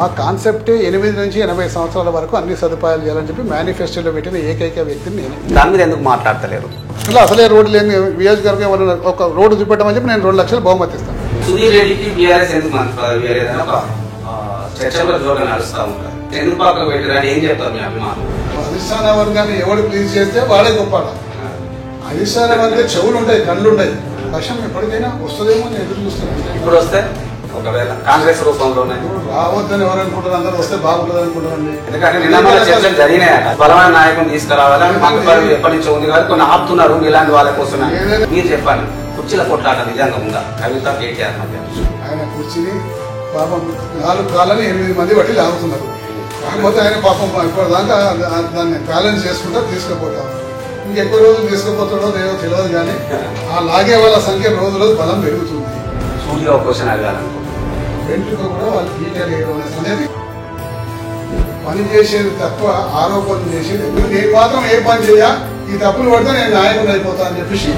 మా కాన్సెప్టే 8 నుంచి 80 సంవత్సరాల వరకు అన్ని సదుపాయాలు చేయాలని చెప్పి మేనిఫెస్టోలో పెట్టిన ఏకైక వ్యక్తిని నేను. దాని మీద ఎందుకు మాట్లాడతలేరు? అసలే రోడ్డు లేని నియోజకవర్గం ఒక రోడ్డు చూపెట్టమని చెప్పి నేను 2 లక్షలు బహుమతి ఇస్తాను. సుధీర్ రెడ్డికి బీఆర్ఎస్ ఎందుకు చర్చలో జోరుగా నడుస్తూ ఉంటారు, ఎందుకు పక్కకు పెట్టారని ఏం చెప్తారు మీ అభిమానులు? అధిష్టాన వర్గాన్ని ఎవడు ప్లీజ్ చేస్తే వాడే గొప్ప. అధిష్టాన వర్గం చెవులు ఉంటాయి, కళ్ళు ఉంటాయి, వర్షం ఎప్పటికైనా వస్తుందేమో నేను ఎదురు చూస్తున్నాను. ఇప్పుడు వస్తే ఒకవేళ కాంగ్రెస్ రూపంలోనే రావద్దని ఎవరు అనుకుంటారు? అందరూ వస్తే బాగుంటుంది అనుకుంటారండి. ఎందుకంటే నిన్న చర్చలు జరిగినాయట, బలమైన నాయకుని తీసుకురావాలని మాకు ఎప్పటి నుంచో ఉంది కానీ కొన్ని ఆపుతున్నారు ఇలాంటి వాళ్ళ కోసం. మీరు చెప్పండి, కుర్చీల కొట్లాట నిజంగా ఉందా కవిత కేటీఆర్ మధ్య? ఆయన కుర్చీని పాపం 4 కాళ్ళని 8 మంది బట్టి లాగుతున్నారు. కాకపోతే ఆయన పాపం ఇప్పటిదాకా దాన్ని బ్యాలెన్స్ చేసుకుంటా తీసుకుపోతాం. ఇంకెక్కువ రోజులు తీసుకుపోతాడో లేదో తెలియదు కానీ ఆ లాగే వాళ్ళ సంఖ్య రోజు రోజు బలం పెరుగుతుంది. సూర్య క్వశ్చన్ అడగాలనుకుంటున్నాను, వెంట్రుక కూడా వాళ్ళు డీటెయిల్ అనేది పని చేసేది తక్కువ, ఆరోపణలు చేసేది. నేను మాత్రం ఏ పని చేయ, ఈ తప్పులు పడితే నేను నాయకుడు అయిపోతా అని చెప్పేసి.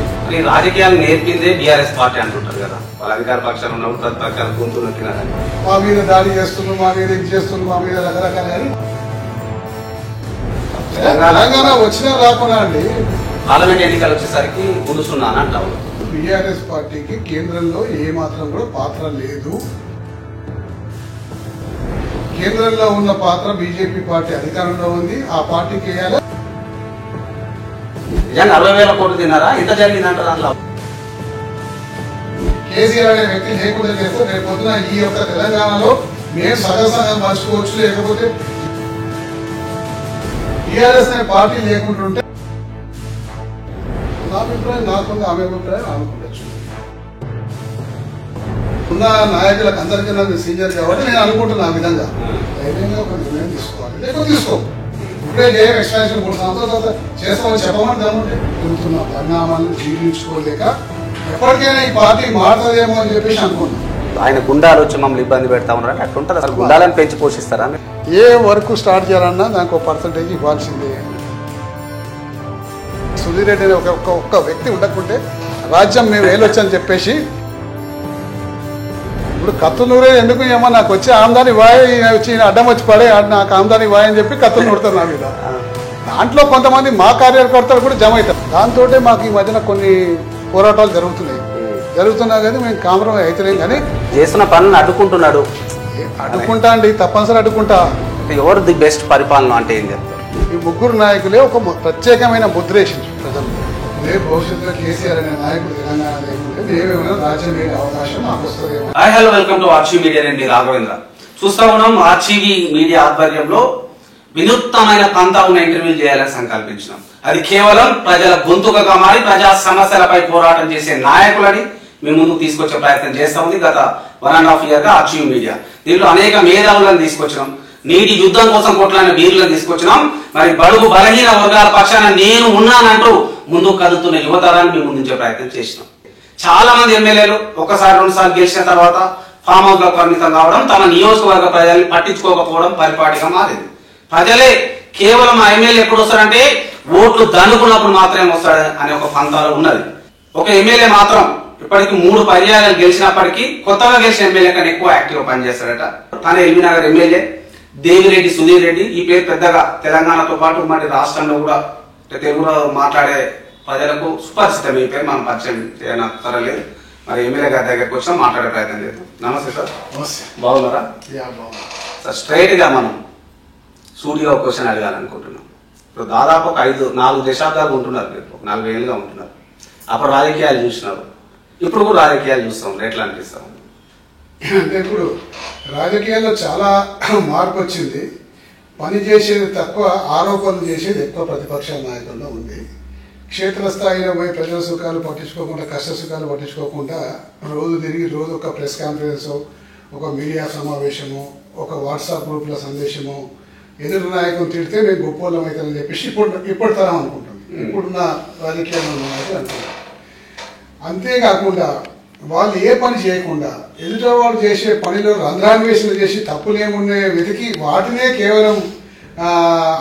రాజకీయాలు నేర్పిందే బీఆర్ఎస్ పార్టీ అంటుంటారు కదా, వాళ్ళ అధికార పక్షాలు ఉన్నప్పుడు ప్రతిపక్షాలు గొంతు నొక్కినారని. మా మీద దాడి చేస్తున్నాం, మా మీద ఇది చేస్తున్నాం, మా మీద రకరకాల. కానీ తెలంగాణ వచ్చినా రాకుండా అండి, పార్లమెంట్ ఎన్నికలు వచ్చేసరికి గుడుస్తున్నాను అంటావు. బీఆర్ఎస్ పార్టీకి కేంద్రంలో ఏ మాత్రం కూడా పాత్ర లేదు. కేంద్రంలో ఉన్న పాత్ర బీజేపీ పార్టీ అధికారంలో ఉంది, ఆ పార్టీకి వేయాలి. 40,000 కోట్లు తిన్నారా? ఇంత జరిగిందంట దాంట్లో. కేసీఆర్ అనే వ్యక్తి లేకుండా చేస్తే రేపు పొద్దున ఈ యొక్క తెలంగాణలో మేము సగం పంచుకోవచ్చు. లేకపోతే టీఆర్ఎస్ అనే పార్టీ లేకుంటుంటే నా అభిప్రాయం నాకుంది, ఆమె అభిప్రాయం ఆమెకుండొచ్చు. ఉన్న నాయకులకు అందరికన్నా సీనియర్ కాబట్టి నేను అనుకుంటున్నా ఆ విధంగా ధైర్యంగా ఒక నిర్ణయం తీసుకోవాలి. లేకపోతే తీసుకో. ఇప్పుడే ఏం ఎక్స్పాన్షన్ 3 సంవత్సరాల తర్వాత చేస్తామని చెప్పమని దమ్ముంటే జరుగుతున్న పరిణామాలను జీర్ణించుకోలేక ఎప్పటికైనా ఈ పార్టీ మారుతుందేమో అని చెప్పేసి అనుకుంటున్నాను. ఆయన గుండాలు వచ్చి మమ్మల్ని ఇబ్బంది పెడతా ఉన్నారు అంటే అట్లుంటుంది. అసలు గుండాలను పెంచి పోషిస్తారా? ఏ వర్క్ స్టార్ట్ చేయాలన్నా దానికి ఒక పర్సంటేజ్ ఇవ్వాల్సిందే. సుధీర్ రెడ్డి అనే ఒక్క వ్యక్తి ఉండకుంటే రాజ్యం మేము వేలొచ్చని చెప్పేసి ఇప్పుడు కత్తులూరే ఎందుకు ఏమో నాకు వచ్చి ఆమ్దాని వాయి వచ్చి అడ్డం వచ్చి పడే నాకు ఆమ్దాని వాయి అని చెప్పి కత్తులు నూడతారు నా మీద. దాంట్లో కొంతమంది మా కార్యకర్తలు కూడా జమ అవుతారు. దాంతో మాకు ఈ మధ్యన కొన్ని పోరాటాలు జరుగుతున్నా కానీ మేము కాంప్రమైజ్ అవుతలేం. కానీ చేస్తున్న పనులను అడ్డుకుంటున్నాడు. అడ్డుకుంటా అండి, తప్పనిసరి అడ్డుకుంటా. ఎవరు ది బెస్ట్ పరిపాలన అంటే ఏం చెప్తారు? ఈ 3 నాయకులే ఒక ప్రత్యేకమైన ముద్రేషన్ ప్రజలు. రేపు భవిష్యత్తులో కేసీఆర్ అనే నాయకుడు తెలంగాణ లేకుంటే మేమేమైనా రాజ్యం వేరే అవకాశం మాకు వస్తుంది. Hi hello, welcome to ఆర్చీ media. నేను రాఘవేంద్ర. చూస్తా ఉన్నాం ఆర్చీవీ మీడియా ఆధ్వర్యంలో వినూత్నమైన పంతా ఉన్న ఇంటర్వ్యూలు చేయాలని సంకల్పించినాం. అది కేవలం ప్రజల గొంతుకగా మారి ప్రజా సమస్యలపై పోరాటం చేసే నాయకులని మేము ముందుకు తీసుకొచ్చే ప్రయత్నం చేస్తా ఉంది గత 1.5 year గా ఆర్చీవీ మీడియా. దీంట్లో అనేక మేధావులను తీసుకొచ్చినాం, నీటి యుద్ధం కోసం కొట్లాడిన వీరులను తీసుకొచ్చినాం. మరి బడుగు బలహీన వర్గాల పక్షాన నేను ఉన్నానంటూ ముందుకు కదుతున్న యువతరాన్ని మేము ముందుంచే ప్రయత్నం చేసినాం. చాలా మంది ఎమ్మెల్యేలు 1 సారి 2 సార్లు గెలిచిన తర్వాత ఫామ్ హౌస్ లో పరిమితం కావడం, తమ నియోజకవర్గ ప్రజల్ని పట్టించుకోకపోవడం పరిపాటిగా మారింది. ప్రజలే కేవలం ఆ ఎమ్మెల్యే ఎప్పుడు వస్తాడంటే ఓట్లు దండుకున్నప్పుడు మాత్రమే వస్తాడు అనే ఒక పంతాలో ఉన్నది. ఒక ఎమ్మెల్యే మాత్రం ఇప్పటికి 3 పర్యాయాలు గెలిచినప్పటికీ కొత్తగా గెలిచిన ఎమ్మెల్యే కన్నా ఎక్కువ యాక్టివ్ పనిచేస్తాడట. తన ఎల్బీనగర్ ఎమ్మెల్యే దేవిరెడ్డి సుధీర్ రెడ్డి. ఈ పేరు పెద్దగా తెలంగాణతో పాటు మరి రాష్ట్రంలో కూడా తెలుగులో మాట్లాడే ప్రజలకు సుపరిచితం. ఈ పేరు మనం పరిచయం చేయనక్కరలేదు. మరి ఎమ్మెల్యే గారి దగ్గరకు వచ్చినా మాట్లాడే ప్రయత్నం చేద్దాం. నమస్తే సార్. బాగున్నారా సార్? స్ట్రైట్ గా మనం సూర్య ఒక క్వశ్చన్ అడగాలనుకుంటున్నాం. ఇప్పుడు దాదాపు ఒక 4 దశాబ్దాలు ఉంటున్నారు, మీరు 40 ఏళ్ళుగా ఉంటున్నారు. అప్పుడు రాజకీయాలు చూసినారు, ఇప్పుడు కూడా రాజకీయాలు చూస్తాం. ఎట్లా అనిపిస్తాం? అంటే ఇప్పుడు రాజకీయాల్లో చాలా మార్పు వచ్చింది. పని చేసేది తక్కువ, ఆరోపణలు చేసేది ఎక్కువ ప్రతిపక్షాల నాయకుల్లో ఉంది. క్షేత్రస్థాయిలో పోయి ప్రజల సుఖాలు పట్టించుకోకుండా, కష్ట సుఖాలు పట్టించుకోకుండా రోజు తిరిగి రోజు ఒక ప్రెస్ కాన్ఫరెన్స్, ఒక మీడియా సమావేశము, ఒక వాట్సాప్ గ్రూప్ల సందేశము, ఎదురు నాయకులు తిడితే మేము గొప్పవాళ్ళం అవుతారని చెప్పేసి ఇప్పుడు తరం అనుకుంటాం. ఇప్పుడున్న రాజకీయాల్లో ఉన్న నాయకులు అనుకుంటాం. అంతేకాకుండా వాళ్ళు ఏ పని చేయకుండా ఎదుట వాళ్ళు చేసే పనిలో రంధ్రాన్వేషణ చేసి తప్పులేమున్నాయో వెతికి వాటినే కేవలం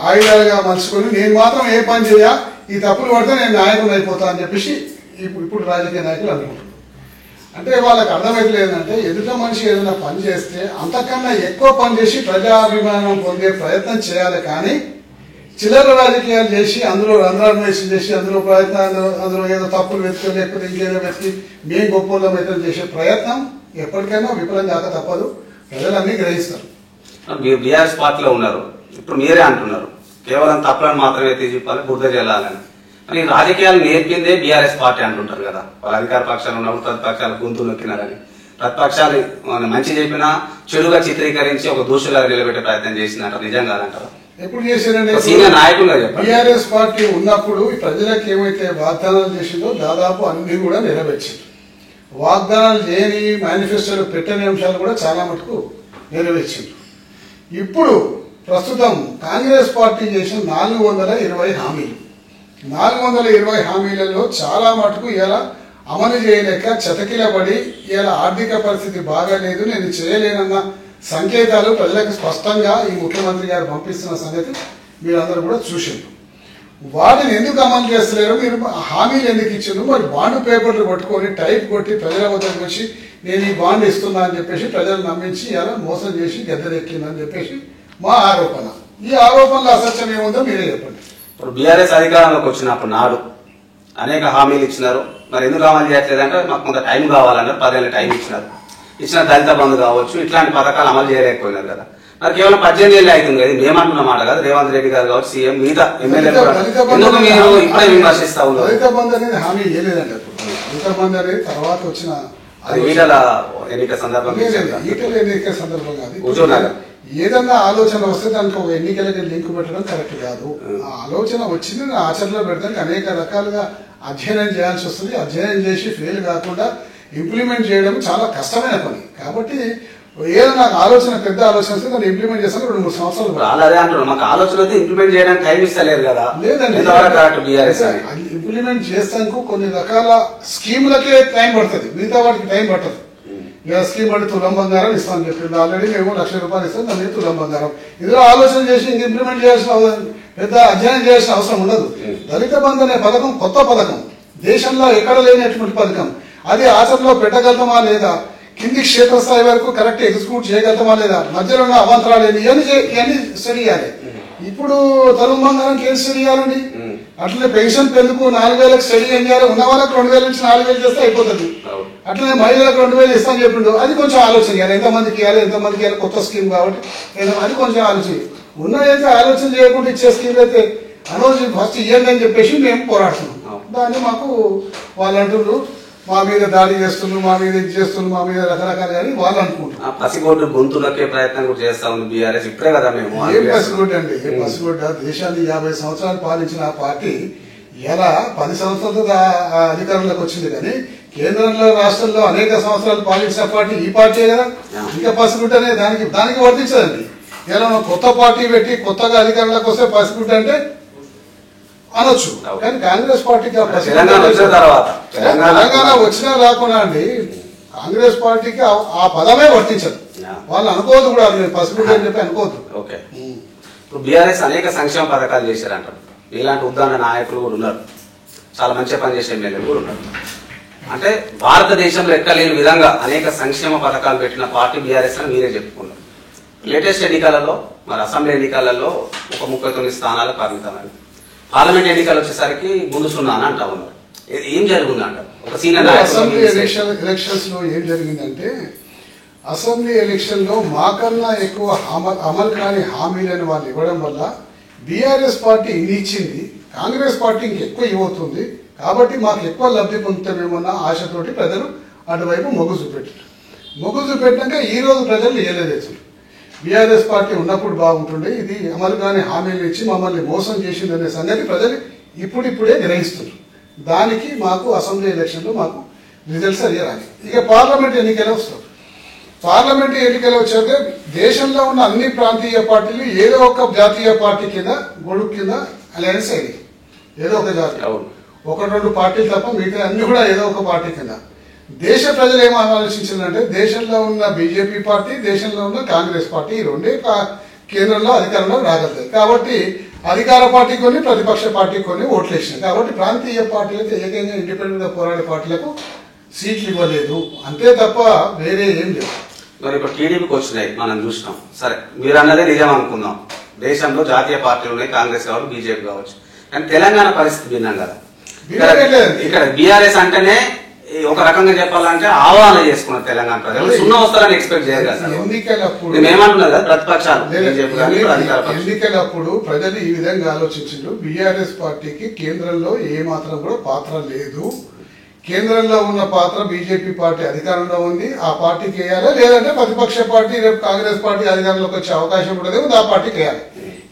ఆయుధాలుగా మలుచుకొని నేను మాత్రం ఏ పని చేయ, ఈ తప్పులు పడితే నేను నాయకుడు అయిపోతా అని చెప్పేసి ఇప్పుడు రాజకీయ నాయకులు అనుకుంటున్నారు. అంటే వాళ్ళకి అర్థమైతలేదంటే ఎదుట మనిషి ఏదైనా పని చేస్తే అంతకన్నా ఎక్కువ పని చేసి ప్రజాభిమానం పొందే ప్రయత్నం చేయాలి, కానీ చిల్లర రాజకీయాలు చేసి అందులో రంధ్రాన్వేషణ చేసి అందులో ప్రయత్నాలు అందులో ఏదో తప్పులు వెతుకు లేకపోతే ఇంకేదో వెతికి మేము గొప్పలం అయితే చేసే ప్రయత్నం ఎప్పటికైనా విఫలం కాక తప్పదు. ప్రజలన్నీ గ్రహిస్తారు. మీరు బీఆర్ఎస్ పార్టీలో ఉన్నారు, ఇప్పుడు మీరే అంటున్నారు కేవలం తప్పులను మాత్రమే ఎత్తి చూపాలి, బుద్ధ చెల్లాలని. మరి రాజకీయాలు నేర్పిందే బీఆర్ఎస్ పార్టీ అంటుంటారు కదా. వాళ్ళ అధికార పక్షాలు ఉన్నప్పుడు ప్రతిపక్షాలు గొంతు నొక్కినారని, ప్రతిపక్షాలు మంచి చెప్పినా చెడుగా చిత్రీకరించి ఒక దోషుగా నిలబెట్టే ప్రయత్నం చేసిందంటారు. నిజం కాదంటారు? ఎప్పుడు చేశారంటే సీనియర్ నాయకులుగా చెప్పారు. బీఆర్ఎస్ పార్టీ ఉన్నప్పుడు ప్రజలకు ఏమైతే వాగ్దానాలు చేసిందో దాదాపు అన్ని కూడా నెరవేర్చింది. వాగ్దానాలు చేయని మేనిఫెస్టోలో పెట్టని అంశాలు కూడా చాలా మటుకు నెరవేర్చింది. ఇప్పుడు ప్రస్తుతం కాంగ్రెస్ పార్టీ చేసిన 420 హామీలు, 420 హామీలలో చాలా మటుకు ఇలా అమలు చేయలేక చతకిలబడి ఇలా ఆర్థిక పరిస్థితి బాగాలేదు, నేను చేయలేనన్న సంకేతాలు ప్రజలకు స్పష్టంగా ఈ ముఖ్యమంత్రి గారు పంపిస్తున్న సంగతి మీరందరూ కూడా చూసిండ్రు. వాటిని ఎందుకు అమలు చేస్తలేరు, మీరు హామీలు ఎందుకు ఇచ్చిండ్రు? మరి బాండ్ పేపర్లు పట్టుకొని టైప్ కొట్టి ప్రజల వద్దకు వచ్చి నేను ఈ బాండ్ ఇస్తున్నా అని చెప్పేసి ప్రజలు నమ్మించి ఇలా మోసం చేసి గద్దెరెక్కిందని చెప్పేసి మా ఆరోపణ. ఈ ఆరోపణలో అసత్యం ఏముందో మీరే చెప్పండి. ఇప్పుడు బీఆర్ఎస్ అధికారంలోకి వచ్చినప్పుడు నాడు అనేక హామీలు ఇచ్చినారు, మరి ఎందుకు అమలు చేయట్లేదంటే మాకు కొంత టైం కావాలన్నారు. 10 ఏళ్ళ టైం ఇచ్చిన దళిత బంధు కావచ్చు, ఇట్లాంటి పథకాలు అమలు చేయలేకపోయినారు కదా. మరి కేవలం 18 ఏళ్ళు అవుతుంది కదా, మేమంటున్న మాట కదా. రేవంత్ రెడ్డి గారు కావచ్చు, సీఎం మిగతా ఎమ్మెల్యేలు కూడా ఎందుకు మీరు ఇప్పుడే విమర్శిస్తా ఉన్నారు? దళిత బంధు అనేది హామీ ఇవ్వలేదండి. దళిత బంధు అనేది తర్వాత వచ్చిన ఈటల ఎన్నిక సందర్భంగా ఈటల ఎన్నిక సందర్భంగా ఏదన్నా ఆలోచన వస్తే దానికి ఒక ఎన్నికలకి లింక్ పెట్టడం కరెక్ట్ కాదు. ఆ ఆలోచన వచ్చింది ఆచరణలో పెడతానికి అనేక రకాలుగా అధ్యయనం చేయాల్సి వస్తుంది. అధ్యయనం చేసి ఫెయిల్ కాకుండా ఇంప్లిమెంట్ చేయడం చాలా కష్టమైన పని. కాబట్టి ఏదైనా నాకు ఆలోచన పెద్ద ఆలోచన వస్తే దాన్ని ఇంప్లిమెంట్ చేస్తాను 2-3 సంవత్సరాలు. అదే అంటున్నారు, మాకు ఆలోచన అయితే ఇంప్లిమెంట్ చేయడానికి టైం ఇస్తలేరు కదా. లేదండి, ఇంప్లిమెంట్ చేస్తానికి కొన్ని రకాల స్కీములకే టైం పడుతుంది, మిగతా వాటికి టైం పట్టదు. ఇక స్కీమ్ అంటే తులం బంగారం ఇస్తామని చెప్పింది. ఆల్రెడీ మేము 1,00,000 రూపాయలు ఇస్తాం, దాని తులం బంగారం. ఇందులో ఆలోచన చేసి ఇంక ఇంప్లిమెంట్ చేయాల్సిన పెద్ద అధ్యయనం చేయాల్సిన అవసరం ఉండదు. దళిత బంధు అనే పథకం కొత్త పథకం, దేశంలో ఎక్కడ లేనటువంటి పథకం. అది ఆచరణలో పెట్టగలుగుతామా లేదా, కింది క్షేత్రస్థాయి వరకు కరెక్ట్ ఎగ్జిక్యూట్ చేయగలుగుతామా లేదా, మధ్యలో ఉన్న అవాంతరాలు ఇవన్నీ స్టడీ చేయాలి. ఇప్పుడు తరుణ్ బంగారానికి ఏం స్టడీ చేయాలండి? అట్లనే పెన్షన్ పెందుకు 4,000 స్టడీ ఏం చేయాలి? ఉన్న వాళ్ళకి 2,000 నుంచి 4,000 చేస్తే అయిపోతుంది. అట్లనే మహిళలకు 2,000 ఇస్తామని చెప్పిండు, అది కొంచెం ఆలోచన చేయాలి. ఎంతమందికి ఇవ్వాలి, కొత్త స్కీమ్ కాబట్టి అది కొంచెం ఆలోచన. ఉన్నదైతే ఆలోచన చేయకుండా ఇచ్చే స్కీమ్ అయితే అనవసరం ఫస్ట్ ఇవ్వండి అని చెప్పేసి మేము పోరాడుతున్నాం. దాన్ని మాకు వాళ్ళు అంటున్నారు మా మీద దాడి చేస్తున్నారు, మా మీద ఇది చేస్తున్నారు, మా మీద రకరకాలు కానీ వాళ్ళు అనుకుంటున్నారు. పసిగొడ్డు గొంతులకే ప్రయత్నం కూడా చేస్తా ఉంది బీఆర్ఎస్. ఇప్పుడే కదా మేము ఏం పసిగొడ్డు అండి, ఏం పసిగొడ్డ? దేశాన్ని 50 సంవత్సరాలు పాలించిన ఆ పార్టీ ఎలా 10 సంవత్సరాలతో అధికారంలోకి వచ్చింది, కానీ కేంద్రంలో రాష్ట్రంలో అనేక సంవత్సరాలు పాలించిన పార్టీ ఈ పార్టీ కదా. ఇంకా పసిగుడ్డ అనే దానికి వర్తించదండి. ఇలా కొత్త పార్టీ పెట్టి కొత్తగా అధికారంలోకి వస్తే పసిగుడ్డ అంటే అనొచ్చు, కానీ కాంగ్రెస్ పార్టీకి తెలంగాణ వచ్చినా రాకుండా అండి కాంగ్రెస్ పార్టీకి ఆ పదమే వర్తించదు. వాళ్ళు అనుకోవద్దు కూడా, పసిగుడ్డ అని చెప్పి అనుకోవద్దు. ఓకే, ఇప్పుడు బీఆర్ఎస్ అనేక సంక్షేమ పథకాలు చేశారంటారు. ఇలాంటి ఉదాహరణ నాయకులు కూడా ఉన్నారు, చాలా మంచిగా పనిచేసే ఎమ్మెల్యేలు కూడా ఉన్నారు. అంటే భారతదేశంలో ఎక్కలేని విధంగా అనేక సంక్షేమ పథకాలు పెట్టిన పార్టీ బీఆర్ఎస్ అని మీరే చెప్పుకున్నారు. లేటెస్ట్ ఎన్నికలలో, మరి అసెంబ్లీ ఎన్నికలలో ఒక 39 స్థానాలు పరిమితమైంది. పార్లమెంట్ ఎన్నికలు వచ్చేసరికి ముందు 0 అని అంటా ఉన్నారు. ఏం జరుగుతుందంట? ఒక సీనియర్ అసెంబ్లీ ఎలక్షన్స్ లో ఏం జరిగిందంటే, అసెంబ్లీ ఎలక్షన్ లో మాకన్నా ఎక్కువ అమలు కాని హామీలను వాళ్ళు ఇవ్వడం వల్ల బీఆర్ఎస్ పార్టీ ఇది ఇచ్చింది, కాంగ్రెస్ పార్టీ ఇంకెక్కువ ఇవ్వతుంది, కాబట్టి మాకు ఎక్కువ లబ్ధి పొందుతామేమన్న ఆశతోటి ప్రజలు అటువైపు మొగ్గు చూపెట్టారు. మొగ్గు చూపెట్టాక ఈ రోజు ప్రజలు ఇయ్యలేదు. బీఆర్ఎస్ పార్టీ ఉన్నప్పుడు బాగుంటుండే, ఇది అమలు కాని హామీలు ఇచ్చి మమ్మల్ని మోసం చేసిందనే సంగతి ప్రజలు ఇప్పుడిప్పుడే గ్రహిస్తున్నారు. దానికి మాకు అసెంబ్లీ ఎలక్షన్లో మాకు రిజల్ట్స్ సరిగా రాలి. ఇక పార్లమెంట్ ఎన్నికలు వస్తారు. పార్లమెంట్ ఎన్నికలు వచ్చాక దేశంలో ఉన్న అన్ని ప్రాంతీయ పార్టీలు ఏదో ఒక జాతీయ పార్టీ కింద గొడుగు కింద అలయన్స్ అయ్యాయి. ఏదో ఒక జాతి, 1-2 పార్టీలు తప్ప మిగతా అన్ని కూడా ఏదో ఒక పార్టీ కింద. దేశ ప్రజలు ఏం ఆలోచించారంటే, దేశంలో ఉన్న బీజేపీ పార్టీ, దేశంలో ఉన్న కాంగ్రెస్ పార్టీ, ఈ రెండే కేంద్రంలో అధికారంలో రాగలుగుతాయి. కాబట్టి అధికార పార్టీ కొన్ని, ప్రతిపక్ష పార్టీ కొన్ని ఓట్లు వేసినాయి. కాబట్టి ప్రాంతీయ పార్టీలకు ఏకంగా ఇండిపెండెంట్ గా పోరాడే పార్టీలకు సీట్లు ఇవ్వలేదు అంతే తప్ప వేరే ఏం లేదు. మరి ఇప్పుడు టీడీపీకి వచ్చినాయి మనం చూసినాం. సరే మీరు అన్నదే నిజం అనుకుందాం. దేశంలో జాతీయ పార్టీలు ఉన్నాయి, కాంగ్రెస్ కావచ్చు, బీజేపీ కావచ్చు. కానీ తెలంగాణ పరిస్థితి భిన్నం కదా. ఇక్కడ బీఆర్ఎస్ అంటేనే ఒక రకంగా చెప్పాలంటే ఆహ్వాన చేసుకున్నారు తెలంగాణ ప్రజలు. 0 వస్తారని ఎక్స్పెక్ట్ చేయరు కదా. ఏమంటున్నారు కదా ప్రతిపక్షాలు, ఎన్నికలప్పుడు ప్రజలు ఈ విధంగా ఆలోచించారు. బీఆర్ఎస్ పార్టీకి కేంద్రంలో ఏ మాత్రం కూడా పాత్ర లేదు. కేంద్రంలో ఉన్న పాత్ర బీజేపీ పార్టీ అధికారంలో ఉంది, ఆ పార్టీకి వేయాలి. లేదంటే ప్రతిపక్ష పార్టీ రేపు కాంగ్రెస్ పార్టీ అధికారంలోకి వచ్చే అవకాశం కూడా ఉంది, ఆ పార్టీకి వేయాలి.